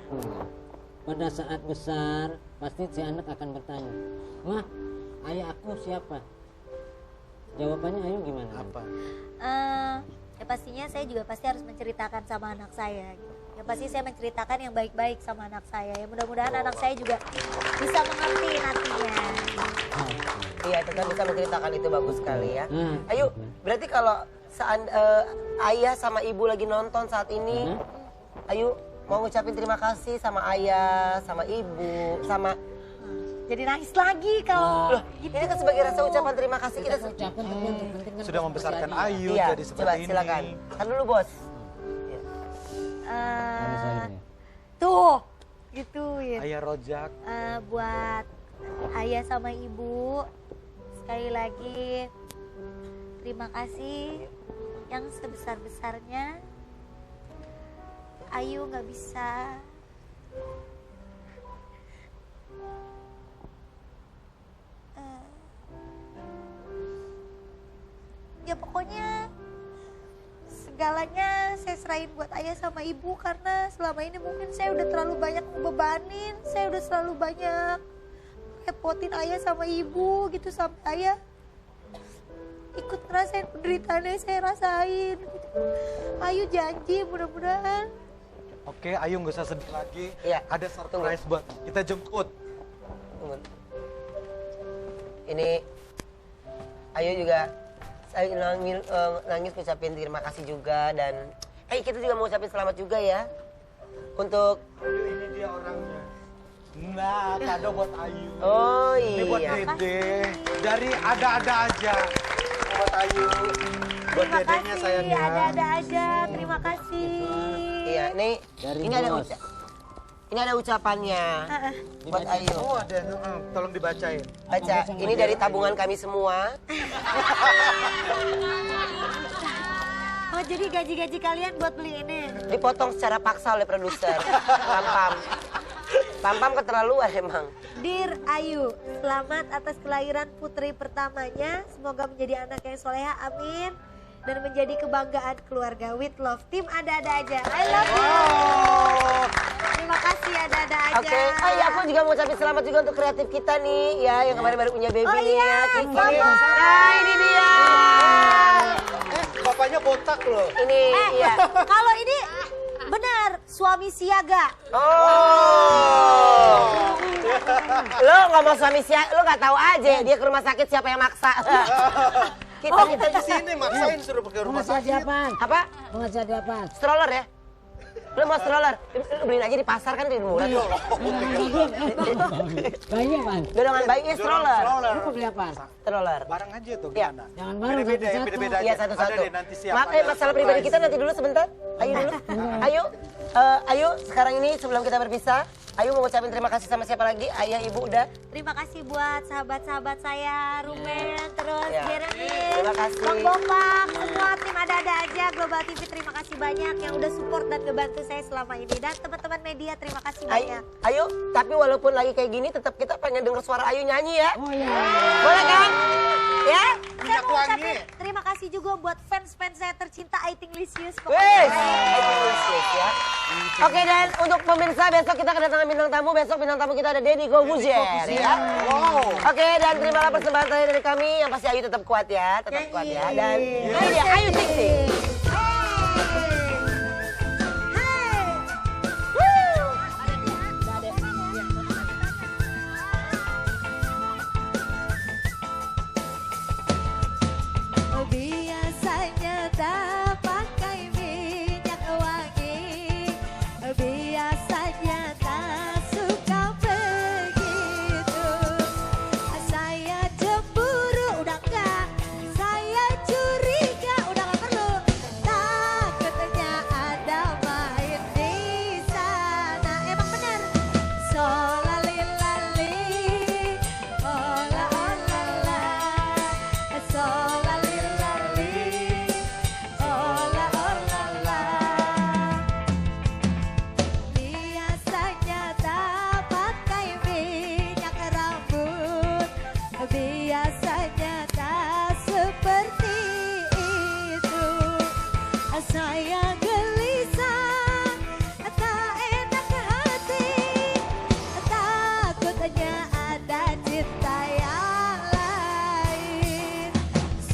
Pada saat besar pasti si anak akan bertanya, "Mah, ayah aku siapa?" Jawabannya Ayu gimana? Apa? Ya pastinya saya juga pasti harus menceritakan sama anak saya. Gitu. Ya pasti saya menceritakan yang baik-baik sama anak saya. Ya mudah-mudahan anak saya juga bisa mengerti nantinya. Iya, kita bisa menceritakan itu bagus sekali ya. Hmm. Ayu, berarti kalau ayah sama ibu lagi nonton saat ini, Ayu mau ngucapin terima kasih sama ayah, sama ibu, sama... Jadi nangis lagi kalau Loh, ini kan sebagai rasa ucapan terima kasih kita... Ucapan tapi yang terpenting kan Sudah membesarkan Ayu Iya, jadi coba seperti ini. silakan. Kan dulu bos. tuh gituin. Ayah Rojak. Buat ayah sama ibu sekali lagi terima kasih yang sebesar-besarnya Ayu nggak bisa ya pokoknya segalanya saya serahin buat ayah sama ibu karena selama ini mungkin saya udah terlalu banyak ngebebanin, saya udah terlalu banyak repotin ayah sama ibu gitu sampai ayah ikut ngerasain penderitaan yang saya rasain gitu. Ayu janji mudah-mudahan. Oke, Ayu nggak usah sedih lagi. Iya. Ada surprise buat kita jemput. Tunggu. Ini Ayu juga saya nangis ucapin terima kasih juga dan kita juga mau ucapin selamat juga ya untuk Ini dia orangnya. Nah, kado buat Ayu. oh Ini buat iya Dede. Dari ada-ada aja. Buat Ayu. Buat Terima dedenya kasih, sayangnya. ada-ada aja. Terima kasih. iya ini ada bos. ini ada ucapannya buat Ayu. Oh, ada. Tolong dibacain. Baca, ini dari tabungan kami semua. Oh jadi gaji-gaji kalian buat beli ini? Dipotong secara paksa oleh produser. Pam-pam keterlaluan emang. Dear Ayu, selamat atas kelahiran putri pertamanya. Semoga menjadi anak yang soleha, amin. Dan menjadi kebanggaan keluarga with love. Tim ada-ada aja. I love you. Terima kasih ada-ada aja. Oke, aku juga mau ucapin selamat juga untuk kreatif kita nih, ya yang kemarin baru punya baby Oh nih iya, ya, Kiki. selamat. Nah, ini dia. Bapaknya botak loh. Ini, iya. Kalau ini benar, suami siaga. Oh. Lo nggak mau suami siapa, lo nggak tahu aja dia ke rumah sakit siapa yang maksa. kita Di sini maksain suruh pakai rumah sakit. apa? Pengajar di apa? Stroller ya? Lo mau stroller? Lo beliin aja di pasar kan di murah. Bayi apaan? Gedongan bayi ya stroller. Lu mau beli apa? Stroller. Barang aja tuh Iya. gimana? Jangan bareng Beda-beda ya, satu-satu. beda-beda Iya aja. satu-satu. Ada deh nanti siapa. Masalah pribadi kita nanti dulu sebentar. Ayo dulu. Ayo sekarang ini sebelum kita berpisah, Ayu mau ngucapin terima kasih sama siapa lagi? Ayah, ibu udah. Terima kasih buat sahabat-sahabat saya, Ruben, terus Ya. Jeremy, Terima kasih. Bang Bopak, semua tim ada-ada aja, Global TV terima kasih banyak yang udah support dan ngebantu saya selama ini. Dan teman-teman media terima kasih banyak. Ayo, tapi walaupun lagi kayak gini, tetap kita pengen denger suara Ayu nyanyi ya. Oh iya. Boleh kan? Ya? Saya mau ucapin terima kasih juga buat fans-fans saya tercinta, I Think Lisius. Wes, ya. Oke, dan untuk pemirsa besok kita kedatangan bintang tamu. Besok bintang tamu kita ada Deddy Corbuzier ya. Wow. Oke, dan terimalah persembahan terakhir dari kami. Yang pasti Ayu tetap kuat ya, tetap kuat ya. Dan ini dia Ayu Ting Ting. Biasanya tak pakai minyak wangi, biasanya tak suka begitu. Saya cemburu udah enggak, saya curiga udah enggak perlu. Takutnya ada main di sana. Emang bener. Solalilali, ola olala, solalilali, ola olala. Biasanya tak pakai minyak rambut, biasanya tak seperti itu. Saya gelisah, tak enak hati, takutnya ada cinta yang lain.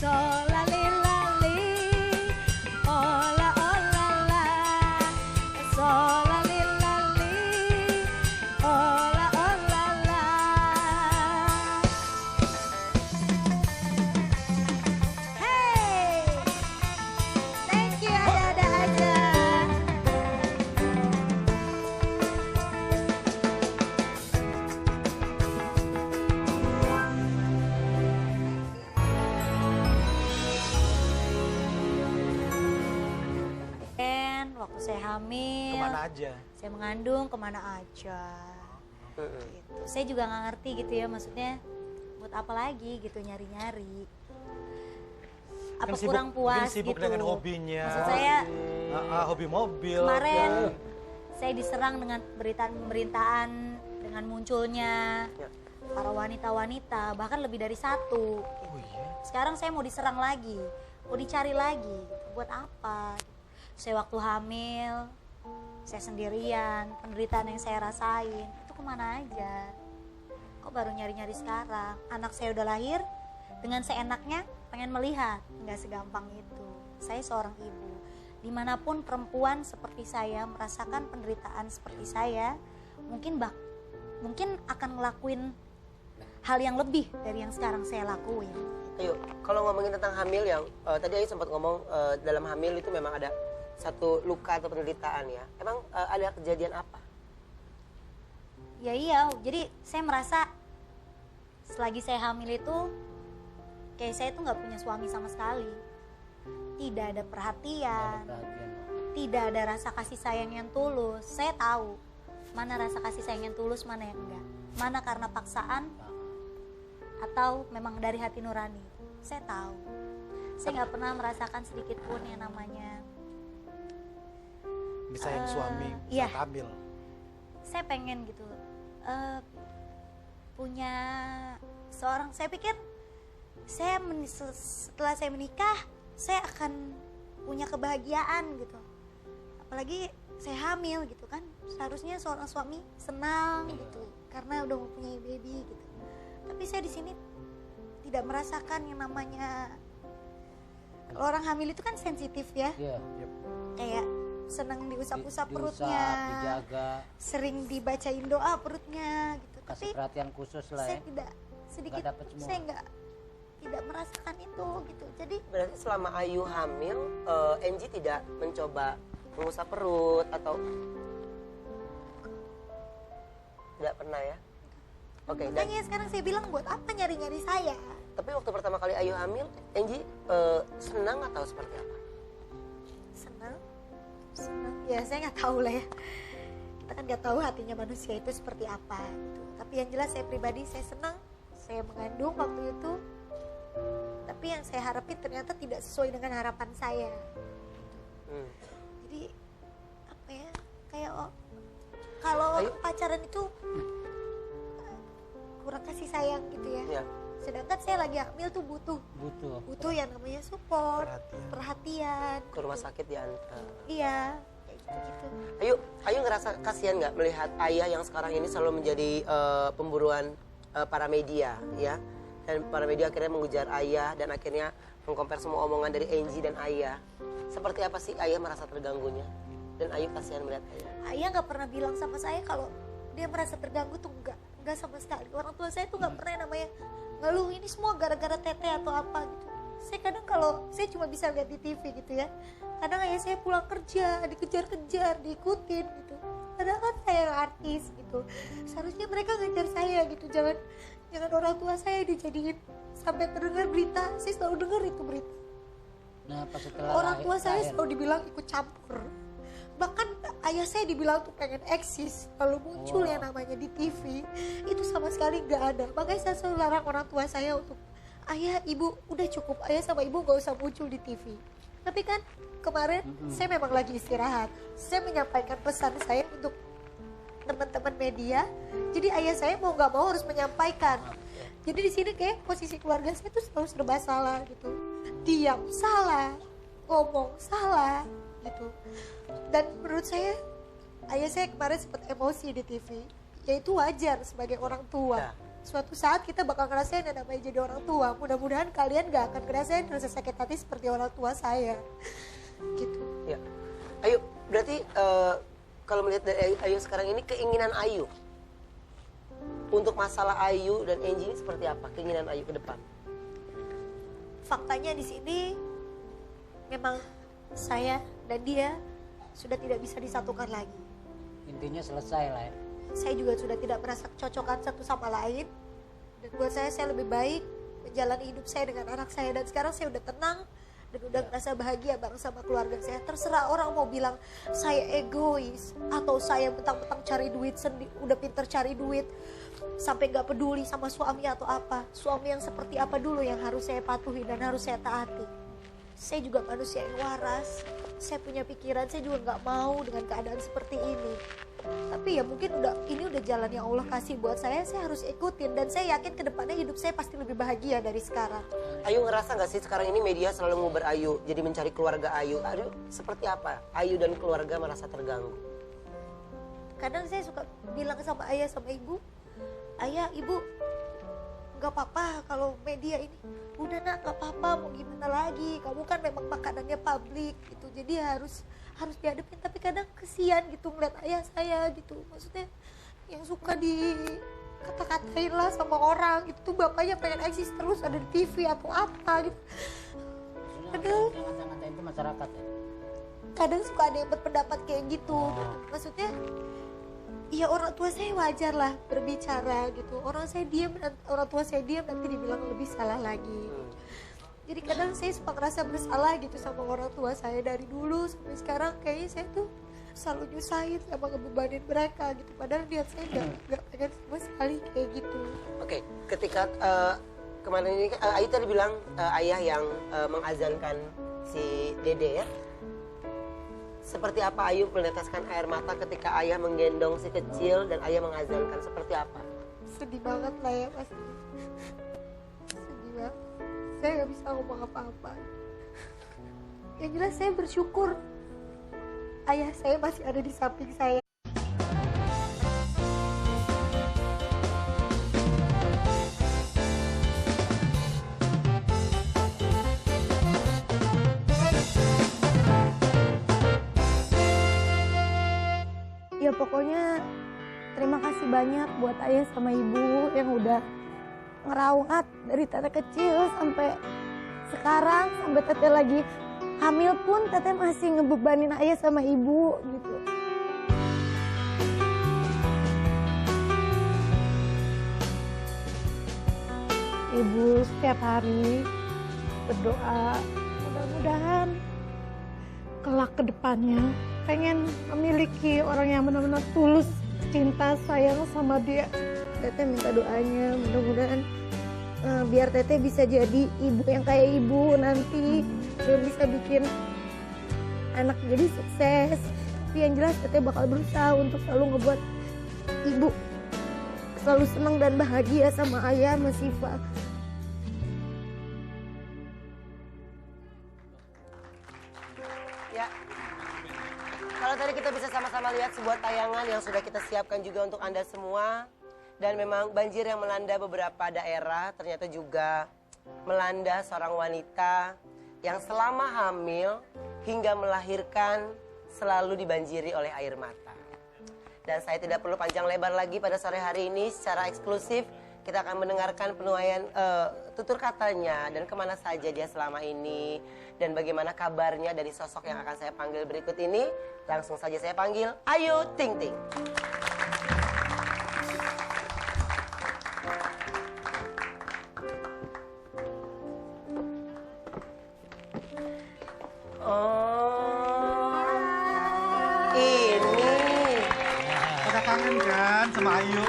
Solalilali, ola olala, solalilali, ola olala. Hey, thank you ada-ada aja. Dan waktu saya hamil, Kemana aja? saya mengandung kemana aja. Gitu. Saya juga nggak ngerti gitu ya, maksudnya buat apa lagi gitu nyari-nyari. apa Kan kurang mungkin puas sibuk gitu. dengan hobinya. Maksud saya Hobi mobil. kemarin ya. saya diserang dengan pemberitaan dengan munculnya Ya. para wanita-wanita, bahkan lebih dari satu. Oh iya. Sekarang saya mau diserang lagi, mau dicari lagi, gitu. Buat apa? Saya waktu hamil, saya sendirian, penderitaan yang saya rasain, itu kemana aja? Kok baru nyari-nyari sekarang? Anak saya udah lahir, dengan seenaknya pengen melihat, nggak segampang itu. Saya seorang ibu, dimanapun perempuan seperti saya merasakan penderitaan seperti saya, mungkin akan ngelakuin hal yang lebih dari yang sekarang saya lakuin. Ayo, kalau ngomongin tentang hamil yang tadi Ayu sempat ngomong dalam hamil itu memang ada satu luka atau penderitaan ya. Emang ada kejadian apa? Ya iya, jadi saya merasa selagi saya hamil itu kayak saya tuh nggak punya suami sama sekali. Tidak ada perhatian, tidak ada rasa kasih sayang yang tulus. Saya tahu mana rasa kasih sayang yang tulus, mana yang enggak. Mana karena paksaan atau memang dari hati nurani. Saya tahu. Saya nggak pernah merasakan sedikit pun yang namanya Disayang suami iya. saat hamil. saya pengen gitu punya seorang, saya pikir setelah saya menikah saya akan punya kebahagiaan gitu, apalagi saya hamil gitu kan, seharusnya seorang suami senang gitu karena udah mempunyai baby gitu. Tapi saya di sini tidak merasakan yang namanya, kalau orang hamil itu kan sensitif ya, Iya. kayak seneng diusap-usap Diusap, perutnya, dijaga, sering dibacain doa perutnya gitu. kasih Tapi perhatian khusus lah saya ya. tidak sedikit, Nggak dapet semua. saya tidak merasakan itu gitu. Jadi Berarti selama Ayu hamil, Angie tidak mencoba mengusap perut atau tidak pernah ya? Oke, dan makanya sekarang saya bilang buat apa nyari-nyari saya? tapi waktu pertama kali Ayu hamil, Angie senang atau seperti apa? Senang, ya saya nggak tahu lah ya, kita kan nggak tahu hatinya manusia itu seperti apa gitu. Tapi yang jelas saya pribadi saya senang, saya mengandung waktu itu, tapi yang saya harapin ternyata tidak sesuai dengan harapan saya. Hmm. Jadi apa ya, kayak kalau Ayo. pacaran itu kurang kasih sayang gitu ya. Ya. Sedangkan saya lagi hamil tuh butuh yang namanya support, perhatian. Ke rumah sakit diantar. Iya, kayak gitu-gitu. Ayu ngerasa kasihan nggak melihat ayah yang sekarang ini selalu menjadi pemburuan para media ya, dan para media akhirnya mengujar ayah dan akhirnya mengkompar semua omongan dari Angie dan ayah. Seperti apa sih ayah merasa terganggunya dan Ayu kasihan melihat ayah? Ayah nggak pernah bilang sama saya kalau dia merasa terganggu tuh enggak sama sekali. Orang tua saya tuh nggak pernah namanya ngeluh ini semua gara-gara teteh atau apa gitu. Saya kadang kalau saya cuma bisa lihat di TV gitu ya, kadang ayah saya pulang kerja dikejar-kejar, diikutin gitu. Padahal kan saya artis gitu, seharusnya mereka ngejar saya gitu. Jangan orang tua saya dijadiin sampai terdengar berita, saya selalu dengar itu berita. Nah, pas setelah Orang tua saya lahir, selalu dibilang ikut campur. Bahkan ayah saya dibilang tuh pengen eksis, lalu muncul yang namanya di TV, itu sama sekali nggak ada. Makanya saya selalu larang orang tua saya untuk, ayah, ibu, udah cukup, ayah sama ibu gak usah muncul di TV. Tapi kan kemarin saya memang lagi istirahat, saya menyampaikan pesan saya untuk teman-teman media, jadi ayah saya mau nggak mau harus menyampaikan. Jadi di sini kayak posisi keluarga saya tuh selalu serba salah gitu, diam salah, ngomong salah gitu. Dan menurut saya ayah saya kemarin sempat emosi di TV, ya itu wajar sebagai orang tua. Ya. Suatu saat kita bakal ngerasain yang namanya jadi orang tua. Mudah-mudahan kalian gak akan ngerasain rasa sakit hati seperti orang tua saya gitu. Ya. Ayu, berarti kalau melihat dari Ayu sekarang ini, keinginan Ayu untuk masalah Ayu dan Angie ini seperti apa? Keinginan Ayu ke depan? Faktanya di sini memang saya dan dia sudah tidak bisa disatukan lagi. intinya selesai lah ya. Saya juga sudah tidak merasa kecocokan satu sama lain. Dan buat saya lebih baik menjalani hidup saya dengan anak saya. Dan sekarang saya udah tenang dan udah merasa bahagia bareng sama keluarga saya. Terserah orang mau bilang saya egois atau saya mentang-mentang cari duit sendiri, udah pinter cari duit sampai gak peduli sama suami atau apa. Suami yang seperti apa dulu yang harus saya patuhi dan harus saya taati. saya juga manusia yang waras, saya punya pikiran, saya juga nggak mau dengan keadaan seperti ini. Tapi ya mungkin ini udah jalan yang Allah kasih buat saya harus ikutin. Dan saya yakin kedepannya hidup saya pasti lebih bahagia dari sekarang. Ayu ngerasa nggak sih sekarang ini media selalu nguber Ayu, jadi mencari keluarga Ayu. Aduh, seperti apa Ayu dan keluarga merasa terganggu? Kadang saya suka bilang sama ayah sama ibu, ayah ibu nggak apa-apa kalau media ini, udah nak nggak apa-apa, mau gimana lagi, kamu kan memang makanannya publik gitu, jadi harus dihadapin. Tapi kadang kesian gitu ngeliat ayah saya gitu, maksudnya yang suka dikata-katain lah sama orang, itu tuh bapaknya pengen eksis terus ada di TV atau apa gitu. Kadang Kata-kata itu masyarakat ya. kadang suka ada yang berpendapat kayak gitu. Maksudnya ya orang tua saya wajar lah berbicara gitu, orang tua saya diam nanti dibilang lebih salah lagi. Jadi kadang saya suka ngerasa bersalah gitu sama orang tua saya dari dulu sampai sekarang. Kayaknya saya tuh selalu nyusahin sama ngebebanin mereka gitu, padahal niat saya nggak pengen sama sekali kayak gitu. Oke, ketika kemarin ini Ayu tadi bilang ayah yang mengazankan si Dede ya. Seperti apa Ayu meneteskan air mata ketika ayah menggendong si kecil dan ayah mengazankan, seperti apa? Sedih banget lah ya pasti. Sedih banget. Saya nggak bisa ngomong apa-apa. Yang jelas saya bersyukur ayah saya masih ada di samping saya. Ya pokoknya terima kasih banyak buat ayah sama ibu yang udah ngerawat dari Teteh kecil sampai sekarang, sampai Teteh lagi hamil pun Teteh masih ngebebanin ayah sama ibu gitu. Ibu setiap hari berdoa mudah-mudahan kelak ke depannya pengen memiliki orang yang benar-benar tulus cinta sayang sama dia. Teteh minta doanya mudah-mudahan biar Teteh bisa jadi ibu yang kayak ibu nanti, yang bisa bikin anak jadi sukses. Tapi yang jelas Teteh bakal berusaha untuk selalu ngebuat ibu selalu senang dan bahagia sama ayah sama Siva. Ya. Kalau tadi kita bisa sama-sama lihat sebuah tayangan yang sudah kita siapkan juga untuk Anda semua. Dan memang banjir yang melanda beberapa daerah ternyata juga melanda seorang wanita yang selama hamil hingga melahirkan selalu dibanjiri oleh air mata. Dan saya tidak perlu panjang lebar lagi pada sore hari ini, secara eksklusif kita akan mendengarkan penuaian tutur katanya dan kemana saja dia selama ini. Dan bagaimana kabarnya dari sosok yang akan saya panggil berikut ini. Langsung saja saya panggil Ayu Ting Ting. Oh, ini. Udah kangen kan sama Ayu?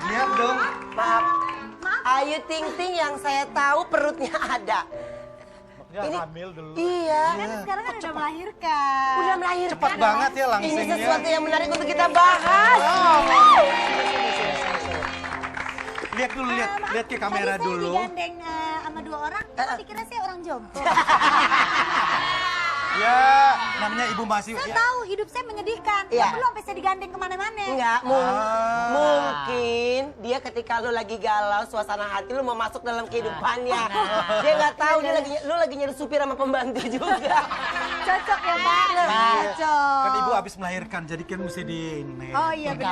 Lihat dong. Maaf, Ayu Ting Ting yang saya tahu perutnya ada. Dia Ini- hamil dulu. Iya. Kan sekarang kan udah melahirkan. Udah melahirkan. Cepat banget ya Ini langsingnya. sesuatu yang menarik untuk kita bahas. Lihat dulu, lihat ke kamera Tadi dulu. saya digandeng sama dua orang, kok dikira saya orang jompo. Ya, namanya ibu masih. Saya Ya. tahu hidup saya menyedihkan. Iya. Nggak perlu sampai saya digandeng kemana-mana. Enggak, Ah. mungkin dia ketika lu lagi galau, suasana hati lu mau masuk dalam kehidupannya. Dia nggak tahu lu lagi nyari supir sama pembantu juga. Cocok ya Pak? Cocok. Kan ibu habis melahirkan, jadi kan mesti di ini. Oh iya benar.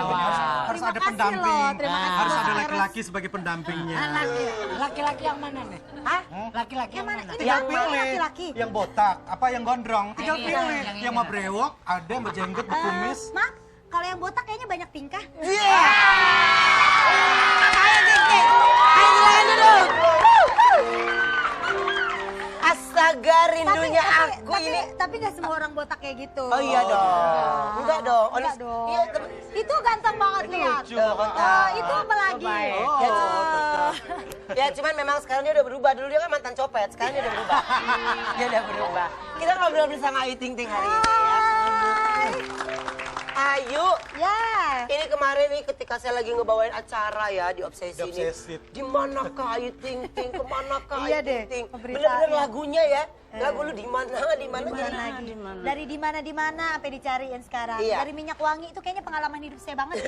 Harus Terima ada kasih pendamping. loh, terima kasih Harus loh, ada Eros. laki-laki sebagai pendampingnya. Laki-laki yang mana nih? Hah? Laki-laki yang mana? Tinggal Yang pilih. laki-laki. Yang botak, apa yang gondrong. Tinggal Yang ini, pilih. yang ini. Yang mau brewok, ada yang berjenggot, berkumis. Mak, kalau yang botak kayaknya banyak tingkah. Iya. Ayo Ting Ting. Ayo silakan duduk. Astaga, rindunya aku ini. Tapi nggak semua orang botak kayak gitu. Oh iya dong. Enggak dong. Enggak dong. Iya, temen. Itu ganteng banget lihat. lucu, Pak. Oh, itu apa lagi? Ya, Oh. Ya cuman memang sekarang dia udah berubah. Dulu dia kan mantan copet, sekarang dia udah berubah. Dia udah berubah. Kita ngobrol bersama Ayu Ting Ting hari ini ya. Ayu, Ya. ini kemarin nih ketika saya lagi ngebawain acara ya di Obsesi Di ini. Obsesi. Di mana Ayu Ting Ting? Kemana Iya Ayu deh, Ting Ting? pemberitaan. Bener-bener lagunya ya. Lagu lu di mana Lagi. Dari di mana sampai dicariin sekarang. Iya. Dari minyak wangi itu kayaknya pengalaman hidup saya banget.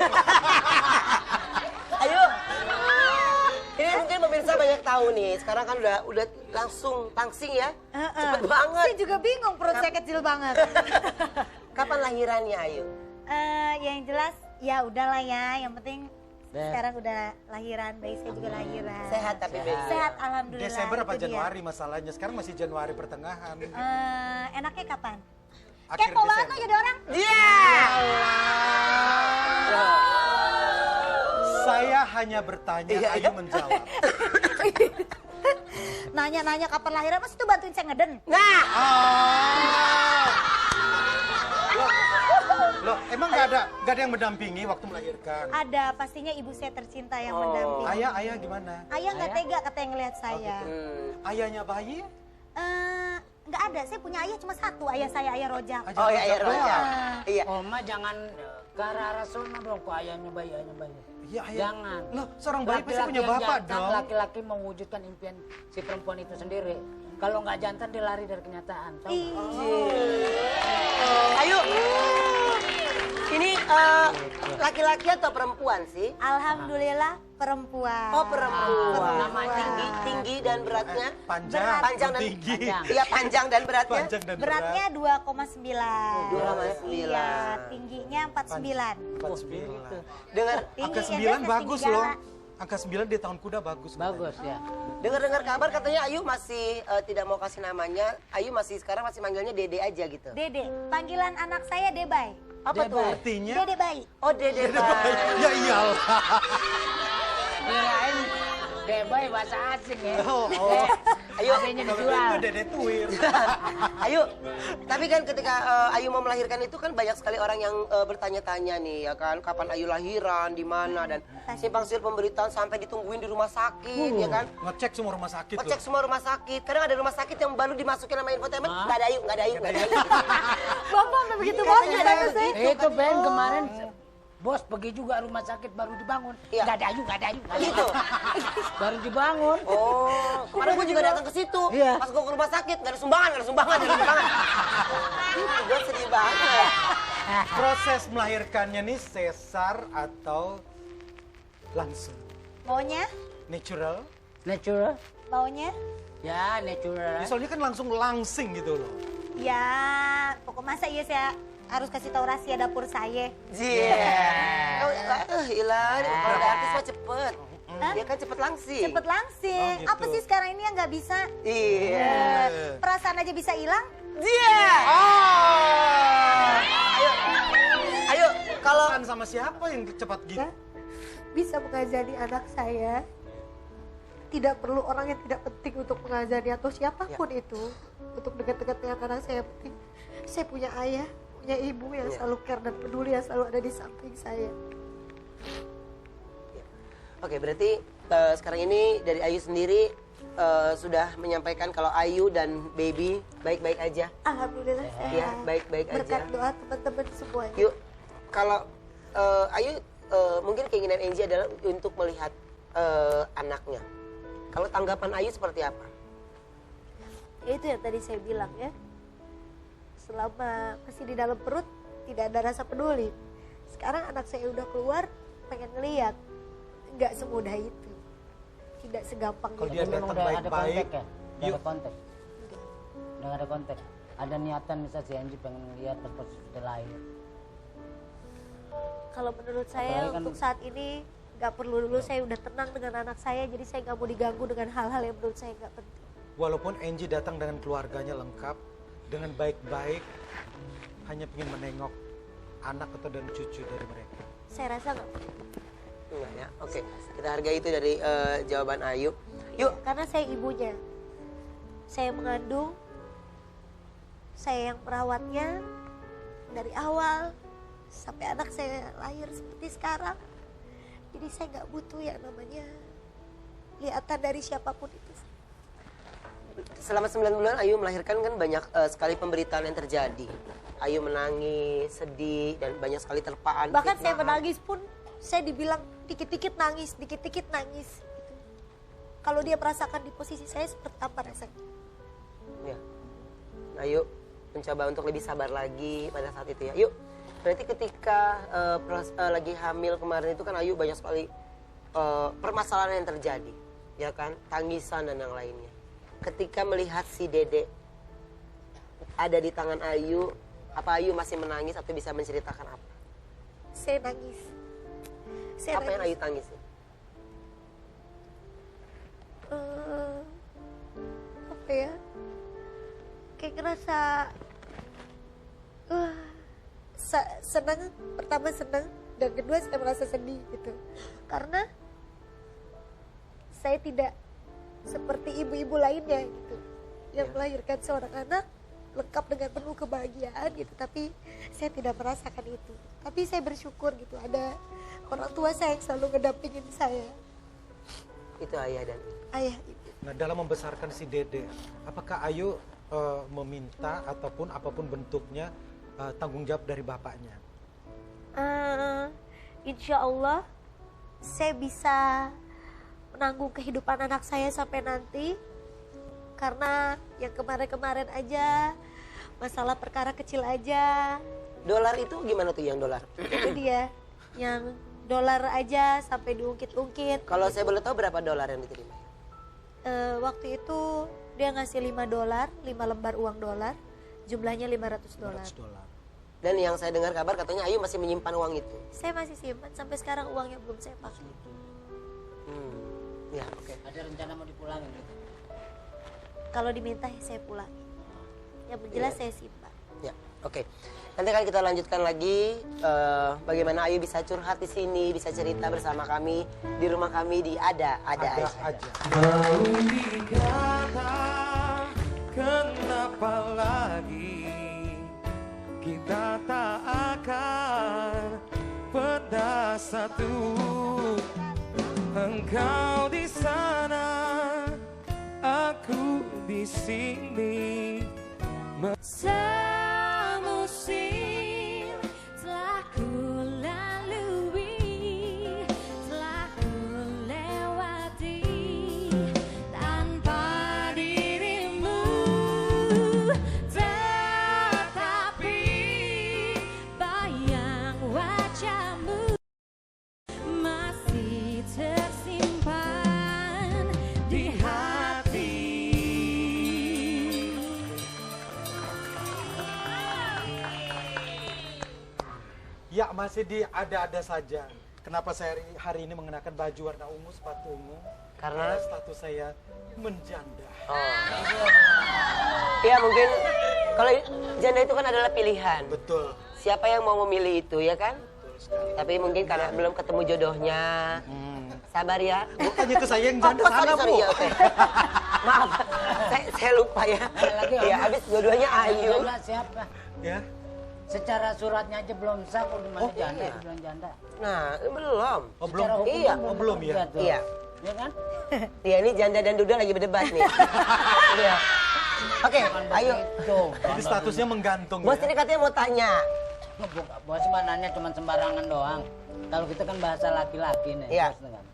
Ayo. Ini mungkin pemirsa banyak tahu nih. Sekarang kan udah langsung tangsing ya. Cepet banget. Saya juga bingung, perut saya kecil banget. Kapan lahirannya Ayu? Yang jelas ya udahlah ya, yang penting sekarang udah lahiran, bayi saya juga lahiran. Sehat tapi bayi. Sehat alhamdulillah. Desember apa itu dia. Januari masalahnya? Sekarang masih Januari pertengahan. Enaknya kapan? Akhir Kepo banget Desember. tuh jadi orang. Iya. Saya hanya bertanya, Iya, Ayu iya. menjawab. Nanya-nanya kapan lahiran, mas itu bantuin saya ngeden. Nah, Loh, emang nggak ada yang mendampingi waktu melahirkan? Ada pastinya ibu saya tercinta yang Oh. mendampingi. Ayah gimana? Ayah nggak tega katanya ngelihat saya. Ayahnya bayi? Nggak ada, saya punya ayah cuma satu, ayah saya, ayah Rojak. Aja oh iya, iya, doang. Roja. Iya. Oma jangan ke arah sono dong, kok ayahnya bayi. Iya, ayah. Jangan. Loh, seorang bayi pasti Laki-laki punya yang bapak jantan, dong. Laki-laki mewujudkan impian si perempuan itu sendiri. Kalau nggak jantan dia lari dari kenyataan. Tahu nggak? Ayo. Ini laki-laki atau perempuan sih? Alhamdulillah perempuan. Oh perempuan. Namanya Tinggi dan beratnya? Panjang, Panjang dan tinggi. Panjang. Iya panjang dan beratnya? Panjang dan Beratnya 2,9. 2,9. Iya, tingginya 49. 49. Dengan Tinggi Angka yang 9 biasa bagus tinggi loh. gala. Angka 9 di tahun kuda bagus. Bagus ya. dengar kabar katanya Ayu masih tidak mau kasih namanya. Ayu sekarang masih manggilnya Dede aja gitu. Dede, panggilan anak saya Debay. Apa tuh? Artinya? Dede bayi. Oh Dede Bay. Ya iyalah. Kirain debay bahasa asing ya. Ayo. Adanya Kalau dijual. itu Dede Tuwir. Ayu, tapi kan ketika Ayu mau melahirkan itu kan banyak sekali orang yang bertanya-tanya nih ya kan, kapan Ayu lahiran, di mana dan simpang siur pemberitaan sampai ditungguin di rumah sakit ya kan. Ngecek semua rumah sakit Ngecek loh. semua rumah sakit. Kadang ada rumah sakit yang baru dimasukin sama infotainment, nggak ada Ayu, nggak ada Ayu, nggak ada Ayu. Bapak sampai begitu Katanya banget ada sama Ayu. saya. Itu Ben kemarin bos pergi juga rumah sakit baru dibangun. Iya. Nggak ada ayu. Gitu. Baru dibangun. Oh, kemarin gue juga datang ke situ. Iya. Pas gue ke rumah sakit, nggak ada sumbangan. Gue sedih banget. Proses melahirkannya nih sesar atau langsung? Maunya? Natural? Natural. Maunya? Ya natural. Soalnya kan langsing gitu loh. Ya, pokok masa iya saya harus kasih tahu rahasia dapur saya. Hilang, kalau ada artis mah cepet. Hah? Dia kan cepet langsing. Cepet langsing. Oh, gitu. Apa sih sekarang ini yang nggak bisa? Iya. Perasaan aja bisa hilang? Dia. Ayo, kalau Kan sama siapa yang cepat gitu? Bisa mengajari anak saya. Tidak perlu orang yang tidak penting untuk mengajari atau siapapun itu. Untuk dekat-dekat dengan anak saya, penting saya punya ayah, punya ibu yang selalu care dan peduli, yang selalu ada di samping saya. Oke, berarti sekarang ini dari Ayu sendiri sudah menyampaikan kalau Ayu dan baby baik-baik aja. Alhamdulillah sehat. Ya, baik-baik aja. Berkat doa teman-teman semuanya. Yuk, kalau Ayu mungkin keinginan Angie adalah untuk melihat anaknya. Kalau tanggapan Ayu seperti apa? Ya itu yang tadi saya bilang ya. Selama masih di dalam perut tidak ada rasa peduli. Sekarang anak saya udah keluar, pengen ngeliat. Nggak semudah itu. Tidak segampang Kalau itu. dia Memang datang udah ada baik-baik, kontak ya? Udah ada kontak. Udah ada kontak. Ada niatan misal si Angie pengen ngeliat pas proses sudah lahir. Kalau menurut saya Apalagi kan- untuk saat ini nggak perlu dulu, saya udah tenang dengan anak saya, jadi saya nggak mau diganggu dengan hal-hal yang menurut saya nggak penting. Walaupun Angie datang dengan keluarganya lengkap, dengan baik-baik, hanya ingin menengok anak atau dan cucu dari mereka. Saya rasa nggak penting. Enggak ya. Oke, kita hargai itu dari jawaban Ayu. Yuk, Karena saya ibunya, saya mengandung, saya yang merawatnya dari awal sampai anak saya lahir seperti sekarang. Jadi saya nggak butuh yang namanya kelihatan dari siapapun itu. Selama 9 bulan Ayu melahirkan kan banyak sekali pemberitaan yang terjadi. Ayu menangis, sedih, dan banyak sekali terpaan. Bahkan saya fitnahan. menangis pun saya dibilang dikit-dikit nangis, dikit-dikit nangis. Gitu. Kalau dia merasakan di posisi saya seperti apa rasanya? Ya. Ayu mencoba untuk lebih sabar lagi pada saat itu ya. Yuk, berarti ketika lagi hamil kemarin itu kan Ayu banyak sekali permasalahan yang terjadi. Ya kan, tangisan dan yang lainnya. Ketika melihat si Dede ada di tangan Ayu, apa Ayu masih menangis atau bisa menceritakan apa? Saya nangis. Apa yang Ayu tangisi? Apa ya? Kayak ngerasa senang, pertama senang dan kedua saya merasa sedih gitu. Karena saya tidak seperti ibu-ibu lainnya gitu yang melahirkan seorang anak lengkap dengan penuh kebahagiaan gitu, tapi saya tidak merasakan itu. Tapi saya bersyukur gitu ada orang tua saya yang selalu ngedampingin saya. Itu ayah dan ibu. Ayah, ibu. Nah, dalam membesarkan si Dede, apakah Ayu meminta ataupun apapun bentuknya tanggung jawab dari bapaknya? Insya Allah saya bisa menanggung kehidupan anak saya sampai nanti. Karena yang kemarin-kemarin aja, masalah perkara kecil aja. Dolar itu gimana tuh yang dolar? Itu dia, yang dolar aja sampai diungkit-ungkit. Kalau saya boleh tahu berapa dolar yang diterima? Waktu itu dia ngasih $5, 5 lembar uang dolar, jumlahnya $500. Dan yang saya dengar kabar katanya Ayu masih menyimpan uang itu. Saya masih simpan, sampai sekarang uangnya belum saya pakai. Ya, oke. Ada rencana mau dipulangin gitu? Kalau diminta ya saya pulang. Yang jelas saya simpan. Ya, oke. Nanti kan kita lanjutkan lagi bagaimana Ayu bisa curhat di sini, bisa cerita bersama kami di rumah kami di Ada aja. Mau dikata kenapa lagi kita tak akan pernah satu. Engkau di sana, aku di sini. Semusim telah ku lalui, telah ku lewati tanpa dirimu, tetapi bayang wajahmu masih tersimpan di hati. Ya, masih di ada-ada saja. Kenapa saya hari ini mengenakan baju warna ungu, sepatu ungu? Karena status saya menjanda. Ya mungkin kalau janda itu kan adalah pilihan. Betul. Siapa yang mau memilih itu ya kan? Tapi mungkin karena belum ketemu jodohnya. Sabar ya. Bukannya ke saya yang janda sana, sorry, Bu. ya, oke. Maaf, saya lupa ya. Lagi, Ya, Om. habis dua-duanya Ayu. Janda siapa? Ya. Secara suratnya aja belum sah, kok gimana janda iya. dibilang janda? Nah, belum. Oh, belum. Secara hukum Iya. kan Oh, belum ya? lihat tuh. Iya. Iya kan? Iya, ini janda dan duda lagi berdebat nih. Iya. Oke, ayo. Tuh. Jadi statusnya menggantung. Bos ya? ini katanya mau tanya. Bos mah nanya cuma sembarangan doang. Kalau kita kan bahasa laki-laki nih. Iya. Bos, kan?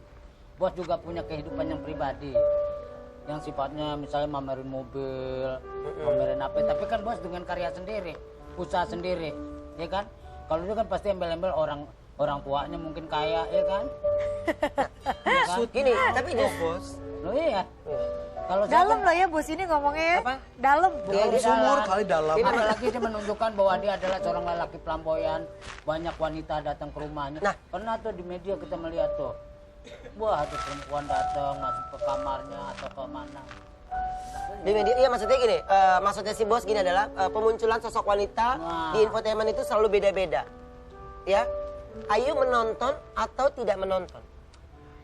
Bos juga punya kehidupan yang pribadi. Yang sifatnya misalnya mamerin mobil, mamerin apa. Tapi kan bos dengan karya sendiri, usaha sendiri. Ya kan? Kalau itu kan pasti embel-embel orang tuanya mungkin kaya, ya kan? Ya kan? Gini, tapi Oh, bos. Loh iya. Kalau saya Dalam kan- loh ya bos ini ngomongnya ya. Apa? Dalam. Dia di Sumur dalam. kali dalam. apalagi dia menunjukkan bahwa dia adalah seorang lelaki flamboyan, banyak wanita datang ke rumahnya. Nah. Pernah tuh di media kita melihat tuh, wah tuh perempuan datang masuk ke kamarnya atau ke mana. Di media, iya maksudnya gini, maksudnya si bos gini adalah pemunculan sosok wanita Nah. di infotainment itu selalu beda-beda. Ya, Ayu menonton atau tidak menonton?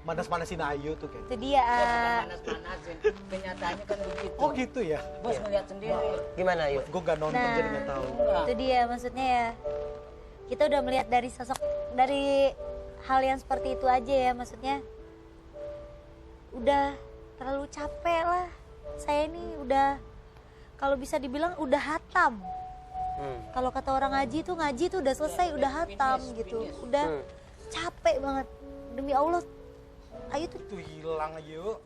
Manas-manasin Ayu tuh kayak. Itu dia. Ya bukan panas-panasin, kenyataannya kan begitu. Oh gitu ya? Bos ngeliat sendiri. Gimana Ayu? Gue gak nonton Nah. jadi gak tahu. Enggak. Itu dia maksudnya ya. Kita udah melihat dari sosok, dari hal yang seperti itu aja ya maksudnya. udah terlalu capek lah. Saya ini udah, kalau bisa dibilang udah hatam. Kalau kata orang ngaji tuh udah selesai, udah hatam gitu. Udah capek banget. Demi Allah, Ayu tuh Itu hilang, Ayu.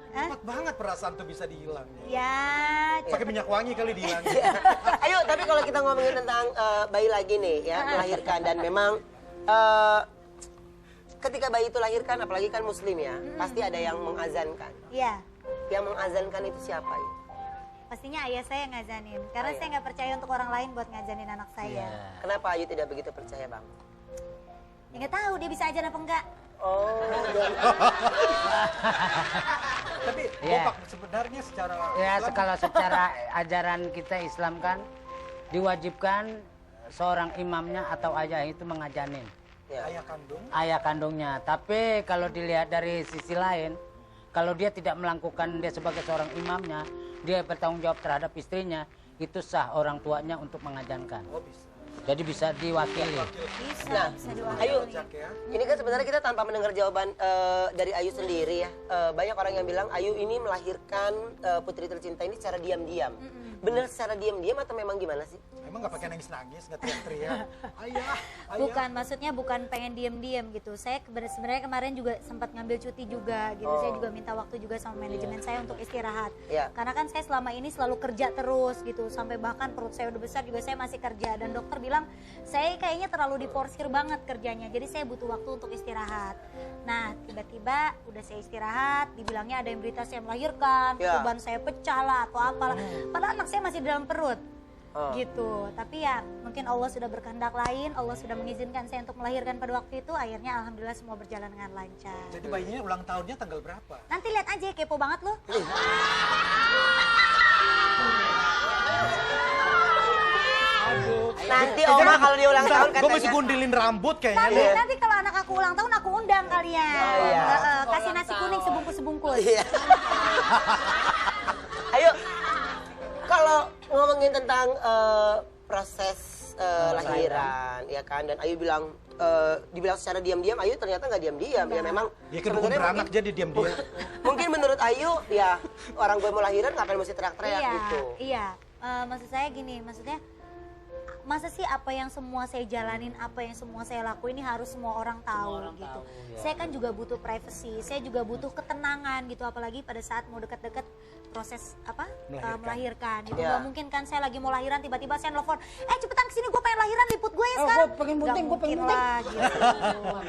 Cepat banget perasaan tuh bisa dihilang. ya Pakai minyak wangi kali dihilang. Ayo, tapi kalau kita ngomongin tentang bayi lagi nih ya, melahirkan dan memang ketika bayi itu lahirkan, apalagi kan muslim ya, pasti ada yang mengazankan. ya. Yang mengazankan itu siapa ya? Pastinya ayah saya yang ngajanin. Karena saya nggak percaya untuk orang lain buat ngajanin anak saya. Kenapa Ayu tidak begitu percaya, Bang? Ya nggak tahu dia bisa ajan apa enggak. Oh, Tapi Iya. Bapak sebenarnya secara Ya, Islam, kalau secara ajaran kita Islam kan diwajibkan seorang imamnya atau ayah itu mengajanin ya. ayah kandung ayah kandungnya. Tapi kalau dilihat dari sisi lain, kalau dia tidak melakukan dia sebagai seorang imamnya, dia bertanggung jawab terhadap istrinya, itu sah orang tuanya untuk mengajankan. oh bisa. Jadi bisa diwakili. Bisa, Nah, bisa diwakili. Ayu, Jak ya. ini kan sebenarnya kita tanpa mendengar jawaban dari Ayu sendiri ya. Banyak orang yang bilang Ayu ini melahirkan putri tercinta ini secara diam-diam. Bener secara diam-diam atau memang gimana sih? Emang nggak pakai nangis-nangis, nggak teriak-teriak. Ayah. Bukan, maksudnya bukan pengen diem-diem gitu. Saya sebenarnya kemarin juga sempat ngambil cuti juga gitu. Saya juga minta waktu juga sama manajemen saya untuk istirahat. Iya. Karena kan saya selama ini selalu kerja terus gitu. Sampai bahkan perut saya udah besar juga saya masih kerja. Dan dokter bilang saya kayaknya terlalu diporsir banget kerjanya. Jadi saya butuh waktu untuk istirahat. Nah, tiba-tiba udah saya istirahat, dibilangnya ada yang berita saya melahirkan, Iya. beban saya pecah lah atau apalah. Padahal anak saya masih di dalam perut. Gitu, tapi ya mungkin Allah sudah berkehendak lain, Allah sudah mengizinkan saya untuk melahirkan pada waktu itu, akhirnya alhamdulillah semua berjalan dengan lancar. Jadi bayinya ulang tahunnya tanggal berapa? Nanti lihat aja, kepo banget loh. Nanti Oma kalau dia ulang tahun Gue mesti katanya. gundilin rambut Nanti, kayaknya. nanti kalau anak aku ulang tahun aku undang kalian. iya. Kasih nasi kuning sebungkus-sebungkus. Iya. Ayo, kalau ngomongin tentang proses lahiran, ya kan, dan Ayu bilang dibilang secara diam-diam, Ayu ternyata nggak diam-diam, ya memang. Ya kedukun sebenarnya beranak mungkin- jadi diam-diam. Mungkin menurut Ayu, ya orang gue mau lahiran ngapain mesti teriak-teriak Iya, gitu. iya. Maksud saya gini, maksudnya masa sih apa yang semua saya jalanin, apa yang semua saya lakuin ini harus semua orang tahu gitu. Saya kan juga butuh privacy, saya juga butuh ketenangan gitu, apalagi pada saat mau deket-deket proses apa melahirkan. Gitu. Iya. Gak mungkin kan saya lagi mau lahiran tiba-tiba saya nelfon, cepetan kesini gue pengen lahiran, liput gue ya Oh, sekarang. gue pengen Nggak bunting, gue pengen mungkin lah, gitu.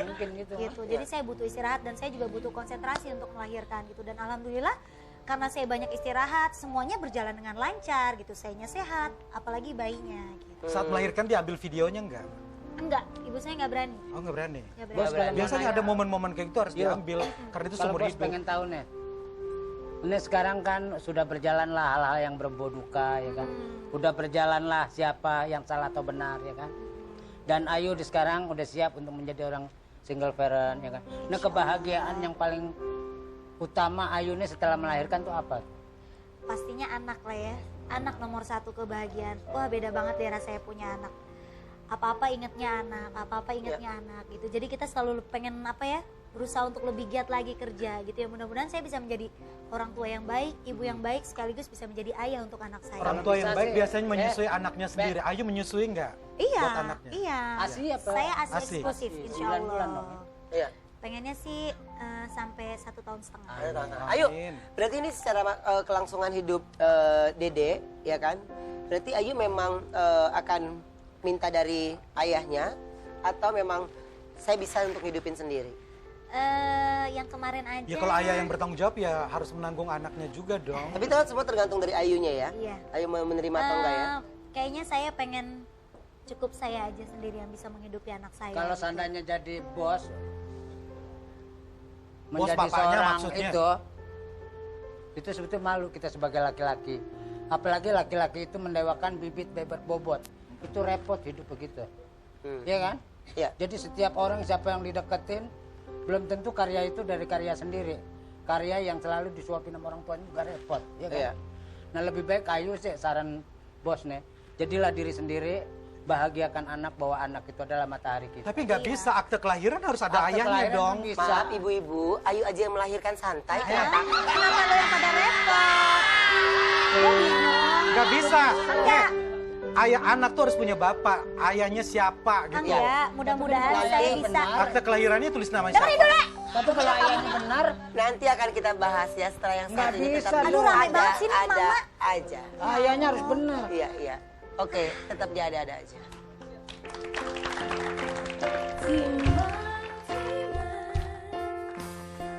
Mungkin gitu. Gitu. Jadi saya butuh istirahat dan saya juga butuh konsentrasi untuk melahirkan gitu. Dan alhamdulillah karena saya banyak istirahat, semuanya berjalan dengan lancar gitu. Sayanya sehat, apalagi bayinya gitu. Saat melahirkan diambil videonya enggak? Enggak, ibu saya nggak berani. Oh nggak berani. Nggak Bos, berani. kalau Biasanya mau ada nanya, momen-momen kayak gitu harus Iya. diambil karena itu kalau seumur bos hidup. pengen tahu nih, ini sekarang kan sudah berjalanlah hal-hal yang berbau duka ya kan, udah berjalanlah siapa yang salah atau benar ya kan, dan Ayu di sekarang udah siap untuk menjadi orang single parent ya kan. Nah kebahagiaan yang paling utama Ayu ini setelah melahirkan tuh apa? Pastinya anak lah ya. Anak nomor satu kebahagiaan. Wah beda banget deh rasanya punya anak. Apa-apa ingetnya anak, apa-apa ingetnya anak gitu. Jadi kita selalu pengen apa ya, berusaha untuk lebih giat lagi kerja gitu ya. Mudah-mudahan saya bisa menjadi orang tua yang baik, ibu yang baik, sekaligus bisa menjadi ayah untuk anak saya. Orang tua yang Bisa baik sih. biasanya menyusui anaknya sendiri. Ayu menyusui nggak? Iya, Buat anaknya. iya. ASI apa? Saya ASI ASI. eksklusif insya 9 bulan Allah. dong, Iya. Pengennya sih sampai 1,5 tahun. Ayo, Amin. berarti ini secara kelangsungan hidup Dede, ya kan? Berarti Ayu memang akan minta dari ayahnya atau memang saya bisa untuk hidupin sendiri? Yang kemarin aja. Ya kalau ayah yang bertanggung jawab ya harus menanggung anaknya juga dong. Tapi itu kan semua tergantung dari Ayunya ya. Iya. Ayu mau menerima atau enggak ya? Kayaknya saya pengen cukup saya aja sendiri yang bisa menghidupi anak saya. Kalau gitu. seandainya jadi bos, Bos menjadi bapaknya seorang maksudnya? itu sebetulnya malu kita sebagai laki-laki. Apalagi laki-laki itu mendewakan bibit bebek bobot, itu repot hidup begitu, ya kan? Iya. Jadi setiap orang siapa yang dideketin, belum tentu karya itu dari karya sendiri. Karya yang selalu disuapin sama orang tuanya juga repot, ya kan? Iya. Nah lebih baik Ayu sih saran bos nih, jadilah diri sendiri, bahagiakan anak, bahwa anak itu adalah matahari kita. Tapi nggak bisa, akte kelahiran harus ada Akte ayahnya kelahiran dong. bisa. Maaf ibu-ibu, Ayu aja yang melahirkan santai. Kenapa? Kenapa lo yang pada repot? Gue bingung. Nggak bisa. Enggak. Ayah anak tuh harus punya bapak. Ayahnya siapa gitu. Enggak, mudah-mudahan Nanti saya bisa. benar. Akte kelahirannya tulis nama Dengerin siapa? dulu. Tapi kalau ayahnya benar, Nanti akan kita bahas ya setelah yang Nggak satu ini. bisa Tetap Aduh, rame ada, banget sih nih, ada Mama. aja. ayahnya harus benar. Iya, iya. Oke, tetap dia ada aja.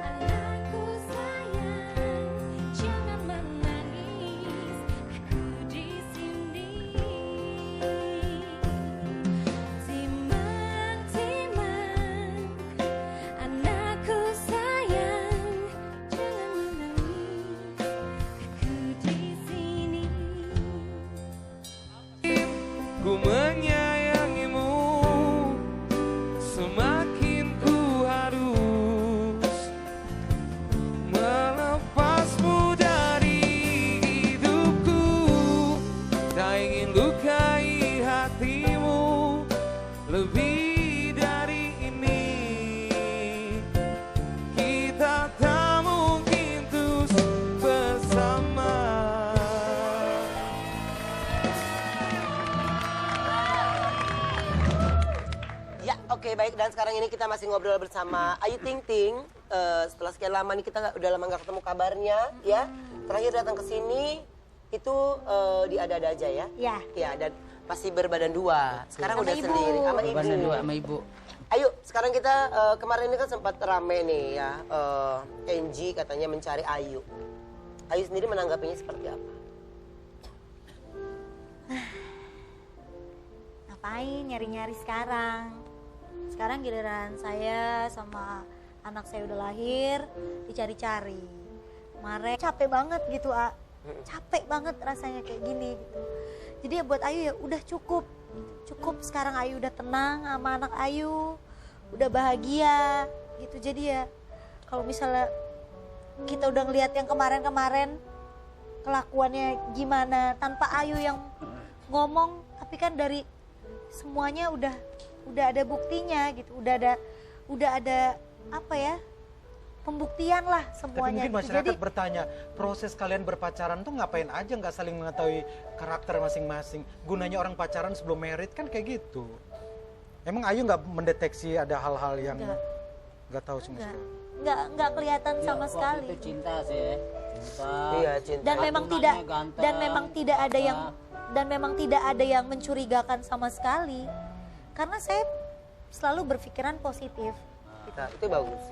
Anakku sayang, jangan menangis, aku di sini. Timang-timang, anakku sayang, jangan menangis, aku di sini. Ku menyayangimu, semakin ku harus melepasmu dari hidupku. Tak ingin lukai hatimu lebih dari ini. Kita tak mungkin terus bersama. Ya, oke baik. Dan sekarang ini kita masih ngobrol bersama Ayu Ting Ting. Setelah sekian lama nih kita udah lama nggak ketemu kabarnya, ya. Terakhir datang ke sini itu di ada-ada aja ya. Ya. Iya, dan masih berbadan dua. Sekarang Sama udah ibu. sendiri sama ibu. Berbanding dua sama ibu. Ayo, sekarang kita kemarin ini kan sempat rame nih ya. Angie katanya mencari Ayu. Ayu sendiri menanggapinya seperti apa? Ngapain nyari-nyari sekarang? Sekarang giliran saya sama anak saya udah lahir, dicari-cari. Kemarin capek banget gitu, A. Capek banget rasanya kayak gini gitu. Jadi ya buat Ayu ya udah cukup. Cukup sekarang Ayu udah tenang sama anak Ayu, udah bahagia gitu. Jadi ya kalau misalnya kita udah ngelihat yang kemarin-kemarin kelakuannya gimana tanpa Ayu yang ngomong, tapi kan dari semuanya udah ada buktinya gitu, udah ada apa ya, pembuktian lah Tapi semuanya mungkin gitu. masyarakat Jadi bertanya, proses kalian berpacaran tuh ngapain aja nggak saling mengetahui karakter masing-masing? Gunanya orang pacaran sebelum married kan kayak gitu. Emang Ayu nggak mendeteksi ada hal-hal yang nggak tahu sama sekali? nggak kelihatan sama Ya, sekali. Itu cinta sih. Cinta. Iya, cinta. Dan memang Tunannya tidak ganteng. dan memang tidak ada yang mencurigakan sama sekali. Karena saya selalu berpikiran positif. Nah, itu bagus.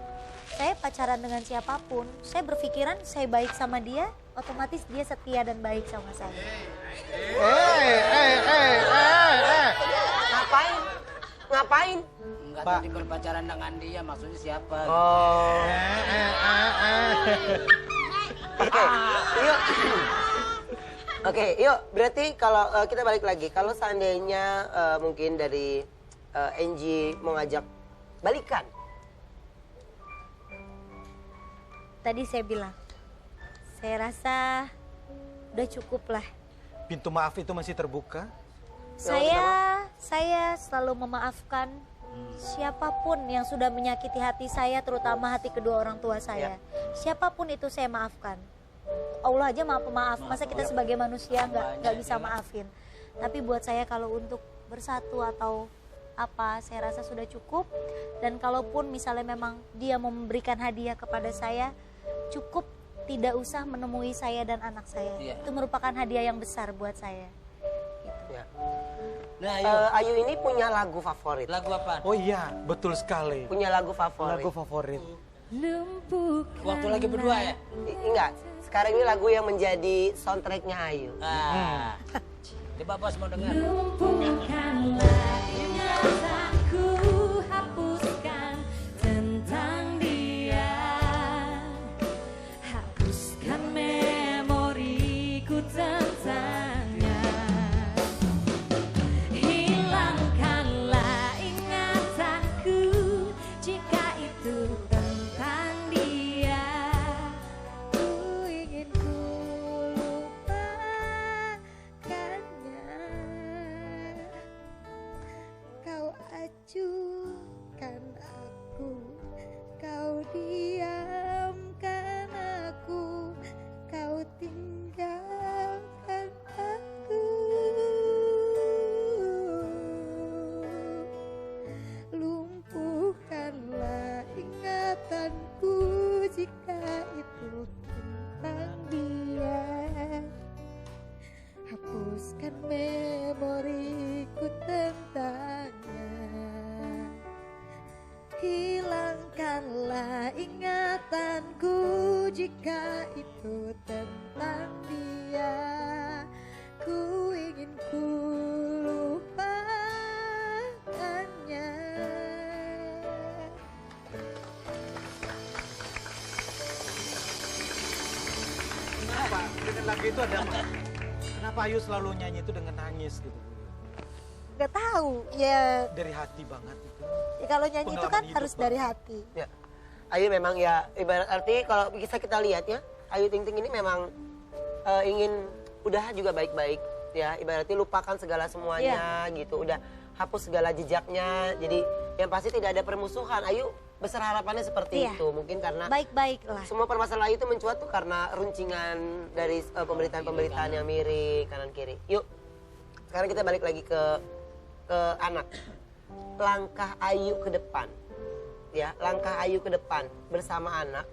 Saya pacaran dengan siapapun, saya berpikiran saya baik sama dia, otomatis dia setia dan baik sama saya. Ngapain? Ngapain? Enggak Pak. tadi berpacaran dengan dia, maksudnya siapa? Oh. Oke, yuk. Oke, yuk. Berarti kalau kita balik lagi, kalau seandainya mungkin dari Angie mau ngajak balikan, Tadi saya bilang, saya rasa udah cukup lah. Pintu maaf itu masih terbuka? Saya selalu memaafkan siapapun yang sudah menyakiti hati saya, terutama hati kedua orang tua saya. Siapapun itu saya maafkan. Allah aja maaf pemaaf, masa kita sebagai manusia nggak bisa maafin. Tapi buat saya kalau untuk bersatu atau apa, saya rasa sudah cukup. Dan kalaupun misalnya memang dia mau memberikan hadiah kepada saya, cukup tidak usah menemui saya dan anak saya. Iya. Itu merupakan hadiah yang besar buat saya. ya. Nah, ayo. Ayu ini punya lagu favorit. Lagu apa? Oh iya, betul sekali. Punya lagu favorit. Lagu favorit. Waktu lagi berdua ya? Enggak. Sekarang ini lagu yang menjadi soundtracknya Ayu. Ah. Coba bos mau dengar. Lumpuhkanlah ingatanku, hapuskan tentang dia, hapuskan memoriku tentangnya, hilangkanlah ingatanku jika itu tentang dia. Ku ingin ku lupakannya. Kenapa dengan lagu itu ada apa? Kenapa Ayu selalu nyanyi itu dengan nangis gitu? Nggak tahu ya, Dari hati banget itu. ya kalau nyanyi itu kan Pengalaman hidup harus banget. dari hati. Ya. Ayu memang ya ibarat arti kalau bisa kita lihat ya, Ayu Ting Ting ini memang ingin udah juga baik-baik ya, ibaratnya lupakan segala semuanya gitu, udah hapus segala jejaknya. Jadi yang pasti tidak ada permusuhan. Ayu besar harapannya seperti Iya. itu. Mungkin karena Baik-baik lah. semua permasalahan Ayu itu mencuat tuh karena runcingan dari pemberitaan-pemberitaan yang miring kanan kiri. Yuk, sekarang kita balik lagi ke anak. Langkah Ayu ke depan, ya, langkah Ayu ke depan bersama anak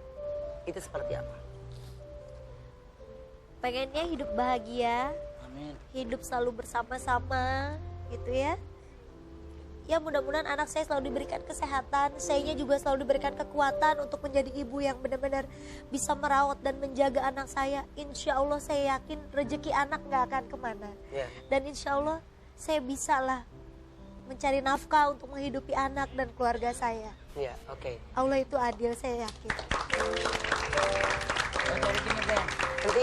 itu seperti apa? Pengennya hidup bahagia, Amin. hidup selalu bersama-sama gitu ya. Ya mudah-mudahan anak saya selalu diberikan kesehatan, sayanya juga selalu diberikan kekuatan untuk menjadi ibu yang benar-benar bisa merawat dan menjaga anak saya. Insya Allah saya yakin rezeki anak nggak akan kemana. Ya. Dan insya Allah saya bisa lah mencari nafkah untuk menghidupi anak dan keluarga saya. Ya, oke. Allah itu adil, saya yakin. Jadi gini Ben, Nanti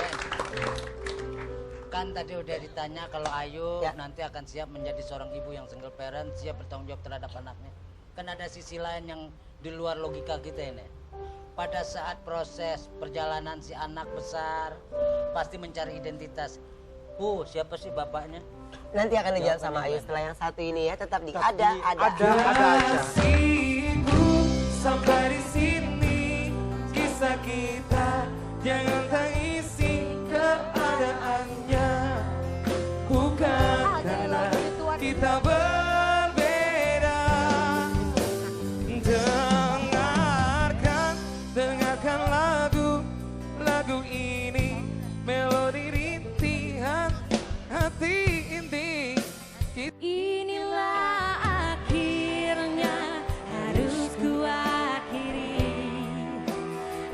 kan tadi udah ditanya kalau Ayu Ya. nanti akan siap menjadi seorang ibu yang single parent, siap bertanggung jawab terhadap anaknya. Kan ada sisi lain yang di luar logika kita ini. Pada saat proses perjalanan si anak besar, pasti mencari identitas. Siapa sih bapaknya? nanti akan dijawab sama Ayu setelah yang satu ini ya, tetap di ada Ada aja. Kasihku sampai di sini kisah kita, jangan tangisi keadaannya, bukan karena kita berbeda. Dengarkan lagu ini, melodi rintihan hati inti. Inilah akhirnya harus ku akhiri,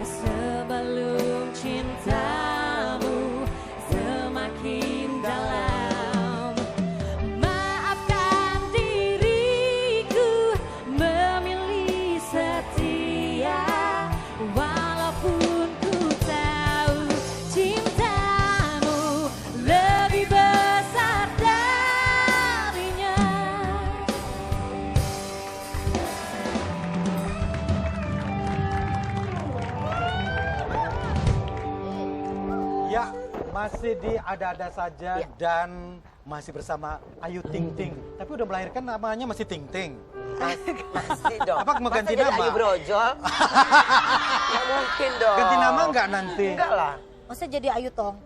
sebelum cintamu semakin dalam. Maafkan diriku memilih setia, walaupun ku tahu cintamu lebih besar darinya. Ya, masih di ada-ada saja Ya. dan masih bersama Ayu Ting Ting. Tapi udah melahirkan namanya masih Ting Ting. pasti dong. Apa mau ganti Masa jadi nama? Ayu brojol? Nggak mungkin dong. Ganti nama nggak nanti? Enggak lah. Masa jadi Ayu Tong